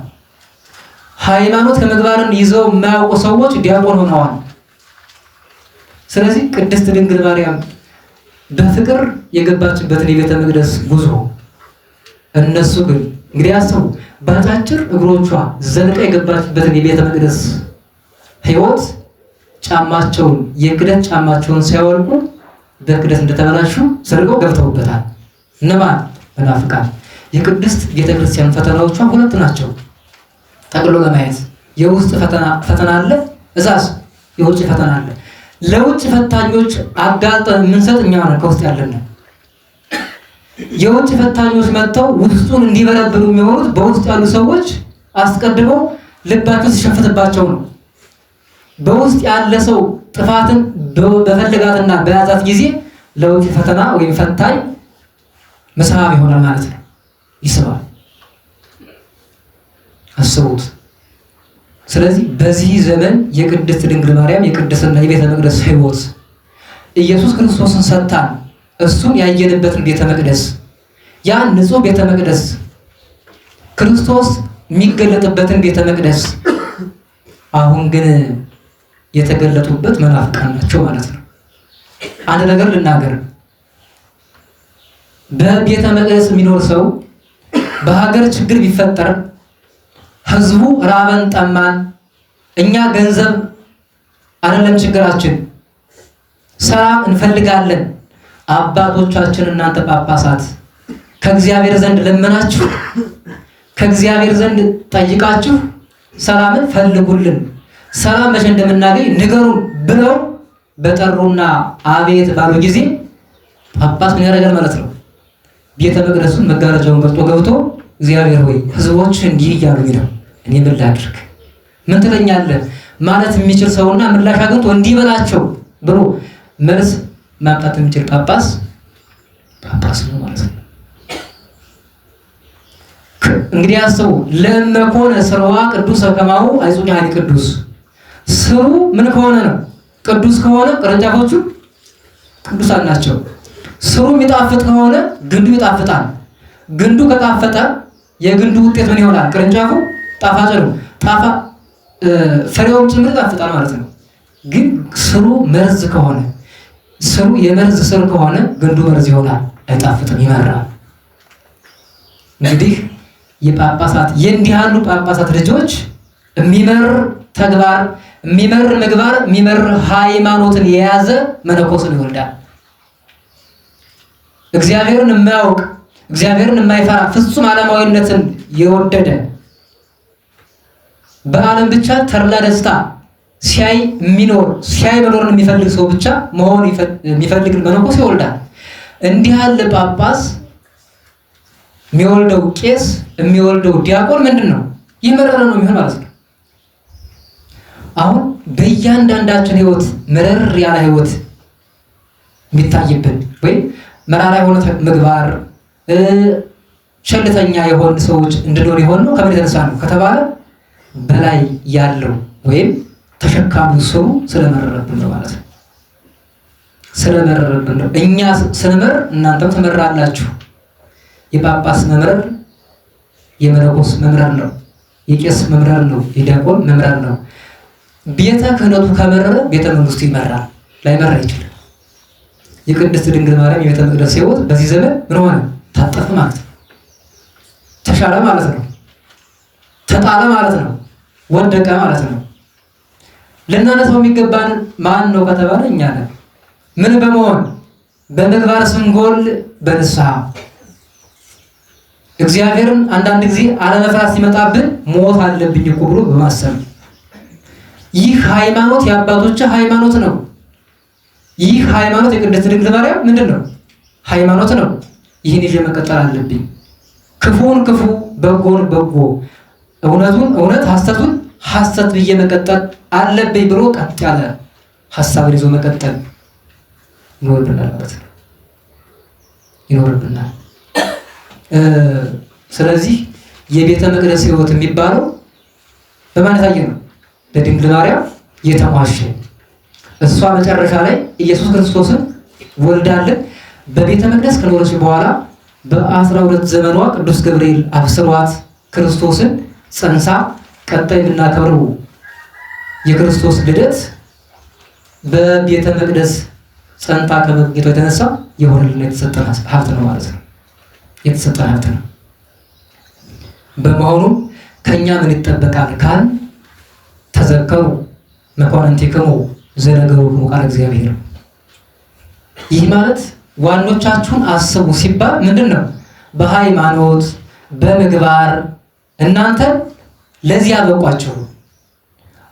ሃይማኖት ከምግባርን ይዘው የማያውቁ ሰዎች ዲያቆን ሆነዋል። ስለዚህ ቅድስት ድንግል ማርያም በፍቅር የገባችበትን የቤተ መቅደስ ጉዞ እነሱ ግን እንግዲህ አስቡ፣ ባጫጭር እግሮቿ ዘልቃ የገባችበትን የቤተ መቅደስ ሕይወት ጫማቸውን የክደት ጫማቸውን ሳይወልቁ በክደት እንደተበላሹ ሰርገው ገብተውበታል። እነማን? መናፍቃን። የቅድስት ቤተክርስቲያን ፈተናዎቿ ሁለት ናቸው። ጠቅሎ ለማየት የውስጥ ፈተና አለ፣ እዛስ የውጭ ፈተና አለ። ለውጭ ፈታኞች አጋልጠን የምንሰጥ እኛ ነን ከውስጥ ያለን። የውጭ ፈታኞች መጥተው ውስጡን እንዲበረብሩ የሚሆኑት በውስጥ ያሉ ሰዎች አስቀድመው ልባቸው ሲሸፍትባቸው ነው። በውስጥ ያለ ሰው ጥፋትን በፈለጋትና በያዛት ጊዜ ለውጭ ፈተና ወይም ፈታኝ መሳብ ይሆናል ማለት ነው። ይስባል። አስቡት። ስለዚህ በዚህ ዘመን የቅድስት ድንግል ማርያም የቅድስና የቤተ መቅደስ ሕይወት ኢየሱስ ክርስቶስን ሰጥታን እሱን ያየንበትን ቤተ መቅደስ ያን ንጹሕ ቤተ መቅደስ ክርስቶስ የሚገለጥበትን ቤተ መቅደስ አሁን ግን የተገለጡበት መናፍቃን ናቸው ማለት ነው። አንድ ነገር ልናገር። በቤተ መቅደስ የሚኖር ሰው በሀገር ችግር ቢፈጠር ህዝቡ ራበን ጠማን፣ እኛ ገንዘብ አይደለም ችግራችን፣ ሰላም እንፈልጋለን። አባቶቻችን እናንተ ጳጳሳት ከእግዚአብሔር ዘንድ ለመናችሁ፣ ከእግዚአብሔር ዘንድ ጠይቃችሁ ሰላምን ፈልጉልን፣ ሰላም መቼ እንደምናገኝ ንገሩን ብለው በጠሩና አቤት ባሉ ጊዜ ጳጳስ ምን ያደርጋል ማለት ነው? ቤተ መቅደሱን መጋረጃውን ገልጦ ገብቶ እግዚአብሔር ሆይ ህዝቦች እንዲህ እያሉኝ ነው፣ እኔ ምን ላድርግ? ምን ትለኛለህ ማለት የሚችል ሰውና ምላሽ አግኝቶ እንዲህ በላቸው ብሎ መልስ ማምጣት የሚችል ጳጳስ ነው ማለት ነው። እንግዲህ አስቡ። ለመኮነ ስርዋ ቅዱስ ከማሁ አይጹኝ ሀኒ ቅዱስ። ስሩ ምን ከሆነ ነው? ቅዱስ ከሆነ ቅርንጫፎቹ ቅዱሳን ናቸው። ስሩ የሚጣፍጥ ከሆነ ግንዱ ይጣፍጣል። ግንዱ ከጣፈጠ የግንዱ ውጤት ምን ይሆናል? ቅርንጫፉ ጣፋጭ ነው። ፍሬውም ጭምር ይጣፍጣል ማለት ነው። ግን ስሩ መርዝ ከሆነ ስሩ የመርዝ ስር ከሆነ ግንዱ መርዝ ይሆናል፣ አይጣፍጥም፣ ይመራል። እንግዲህ የጳጳሳት የእንዲህ ያሉ ጳጳሳት ልጆች የሚመር ተግባር፣ የሚመር ምግባር፣ የሚመር ሃይማኖትን የያዘ መነኮስን ይወልዳል። እግዚአብሔርን የማያውቅ እግዚአብሔርን የማይፈራ ፍጹም ዓለማዊነትን የወደደ በዓለም ብቻ ተድላ ደስታ ሲያይ የሚኖር ሲያይ መኖርን የሚፈልግ ሰው ብቻ መሆን የሚፈልግ መነኮስ ይወልዳል። እንዲህ ያለ ጳጳስ የሚወልደው ቄስ የሚወልደው ዲያቆን ምንድን ነው? የመረረ ነው የሚሆን ማለት ነው። አሁን በእያንዳንዳችን ህይወት መረር ያለ ህይወት የሚታይብን ወይም መራራ የሆነ ምግባር ቸልተኛ የሆን ሰዎች እንድንሆን የሆን ነው ከምን የተነሳ ነው ከተባለ በላይ ያለው ወይም ተሸካሚ ሰው ስለመረረብን ነው ማለት ነው። ስለመረረብን ነው። እኛ ስንመር እናንተም ትመራላችሁ። የጳጳስ መምህር፣ የመነኮስ መምህር ነው፣ የቄስ መምህር ነው፣ የዲያቆን መምህር ነው። ቤተ ክህነቱ ከመረረ ቤተ መንግስቱ ይመራል፣ ላይመራ ይችላል። የቅድስት ድንግል ማርያም የቤተ መቅደስ ሕይወት በዚህ ዘመን ምን ሆነ? ታጠፈ ማለት ነው። ተሻለ ማለት ነው። ተጣለ ማለት ነው። ወደቀ ማለት ነው። ልናነሳው የሚገባን ማን ነው ከተባለ እኛ ነን። ምን በመሆን? በምግባር ስንጎል በንስሐ እግዚአብሔርን አንዳንድ ጊዜ አለመፍራት ሲመጣብን ሞት አለብኝ እኮ ብሎ በማሰብ ይህ ሃይማኖት የአባቶች ሃይማኖት ነው። ይህ ሃይማኖት የቅድስት ድንግል ማርያም ምንድን ነው? ሃይማኖት ነው። ይህን ይዤ መቀጠል አለብኝ። ክፉን ክፉ፣ በጎን በጎ፣ እውነቱን እውነት፣ ሐሰቱን ሐሰት ብዬ መቀጠል አለብኝ ብሎ ቀጥ ያለ ሐሳብን ይዞ መቀጠል ይኖርብናል ማለት ነው። ይኖርብናል። ስለዚህ የቤተ መቅደስ ሕይወት የሚባለው በማን የታየ ነው? በድንግል ማርያም የተሟሸ እሷ መጨረሻ ላይ ኢየሱስ ክርስቶስን ወልዳለን በቤተ መቅደስ ከኖረች በኋላ በ12 ዘመኗ ቅዱስ ገብርኤል አብስሯት ክርስቶስን ጸንሳ ቀጣይ የምናከብረው የክርስቶስ ልደት በቤተ መቅደስ ጸንታ ከመገኘቷ የተነሳ የሆነልን የተሰጠን ሀብት ነው ማለት ነው። የተሰጠን ሀብት ነው። በመሆኑም ከኛ ምን ይጠበቃል ካል ተዘከሩ መኳንንቲክሙ ዘነገሩክሙ ቃለ እግዚአብሔር። ይህ ማለት ዋኖቻችሁን አስቡ ሲባል ምንድን ነው? በሃይማኖት በምግባር እናንተ ለዚህ ያበቋችሁ፣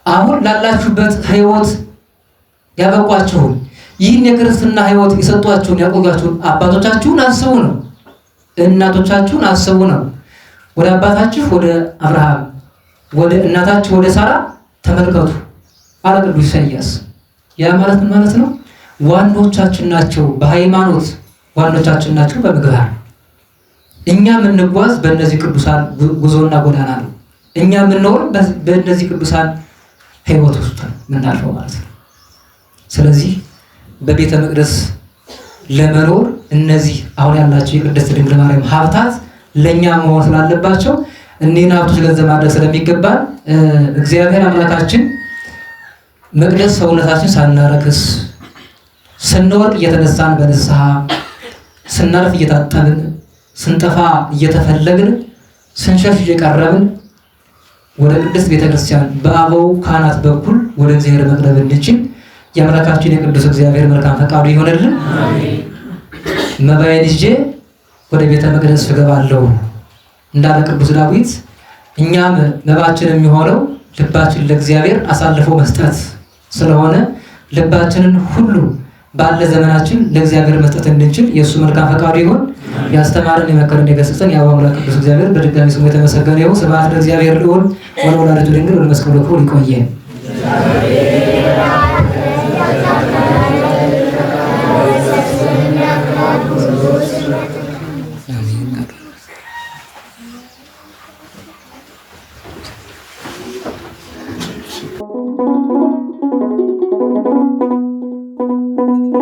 አሁን ላላችሁበት ሕይወት ያበቋችሁ፣ ይህን የክርስትና ሕይወት የሰጧችሁን ያቆያችሁን አባቶቻችሁን አስቡ ነው። እናቶቻችሁን አስቡ ነው። ወደ አባታችሁ ወደ አብርሃም፣ ወደ እናታችሁ ወደ ሳራ ተመልከቱ አለ ቅዱስ ኢሳይያስ። ያ ማለት ምን ማለት ነው? ዋኖቻችን ናቸው በሃይማኖት፣ ዋኖቻችን ናቸው በምግባር። እኛ የምንጓዝ በእነዚህ ቅዱሳን ጉዞና ጎዳና ነው። እኛ የምንኖር በእነዚህ ቅዱሳን ሕይወት ውስጥ ነው የምናልፈው ማለት ነው። ስለዚህ በቤተ መቅደስ ለመኖር እነዚህ አሁን ያላቸው የቅድስት ድንግል ማርያም ሀብታት ለእኛ መሆን ስላለባቸው እኒህን ሀብቶች ገንዘብ ማድረግ ስለሚገባን እግዚአብሔር አምላካችን መቅደስ ሰውነታችን ሳናረክስ ስንወድቅ እየተነሳን በንስሐ ስናርፍ እየታጠብን ስንጠፋ እየተፈለግን ስንሸሽ እየቀረብን ወደ ቅድስት ቤተክርስቲያን በአበው ካህናት በኩል ወደ እግዚአብሔር መቅረብ እንድንችል የአምላካችን የቅዱስ እግዚአብሔር መልካም ፈቃዱ ይሆንልን። መባዬን ይዤ ወደ ቤተ መቅደስ እገባለሁ እንዳለ ቅዱስ ዳዊት እኛም መባችን የሚሆነው ልባችን ለእግዚአብሔር አሳልፎ መስጠት ስለሆነ ልባችንን ሁሉ ባለ ዘመናችን ለእግዚአብሔር መስጠት እንድንችል የእሱ መልካም ፈቃዱ ይሁን። ያስተማረን የመከረን የገሰጸን የአብ አምላክ ቅዱስ እግዚአብሔር በድጋሚ ስሙ የተመሰገነ ይሁን። ስብሐት ለእግዚአብሔር ልዑል ወለወላዲቱ ድንግል ወለመስቀሉ ክቡር። ይቆየን። Thank you.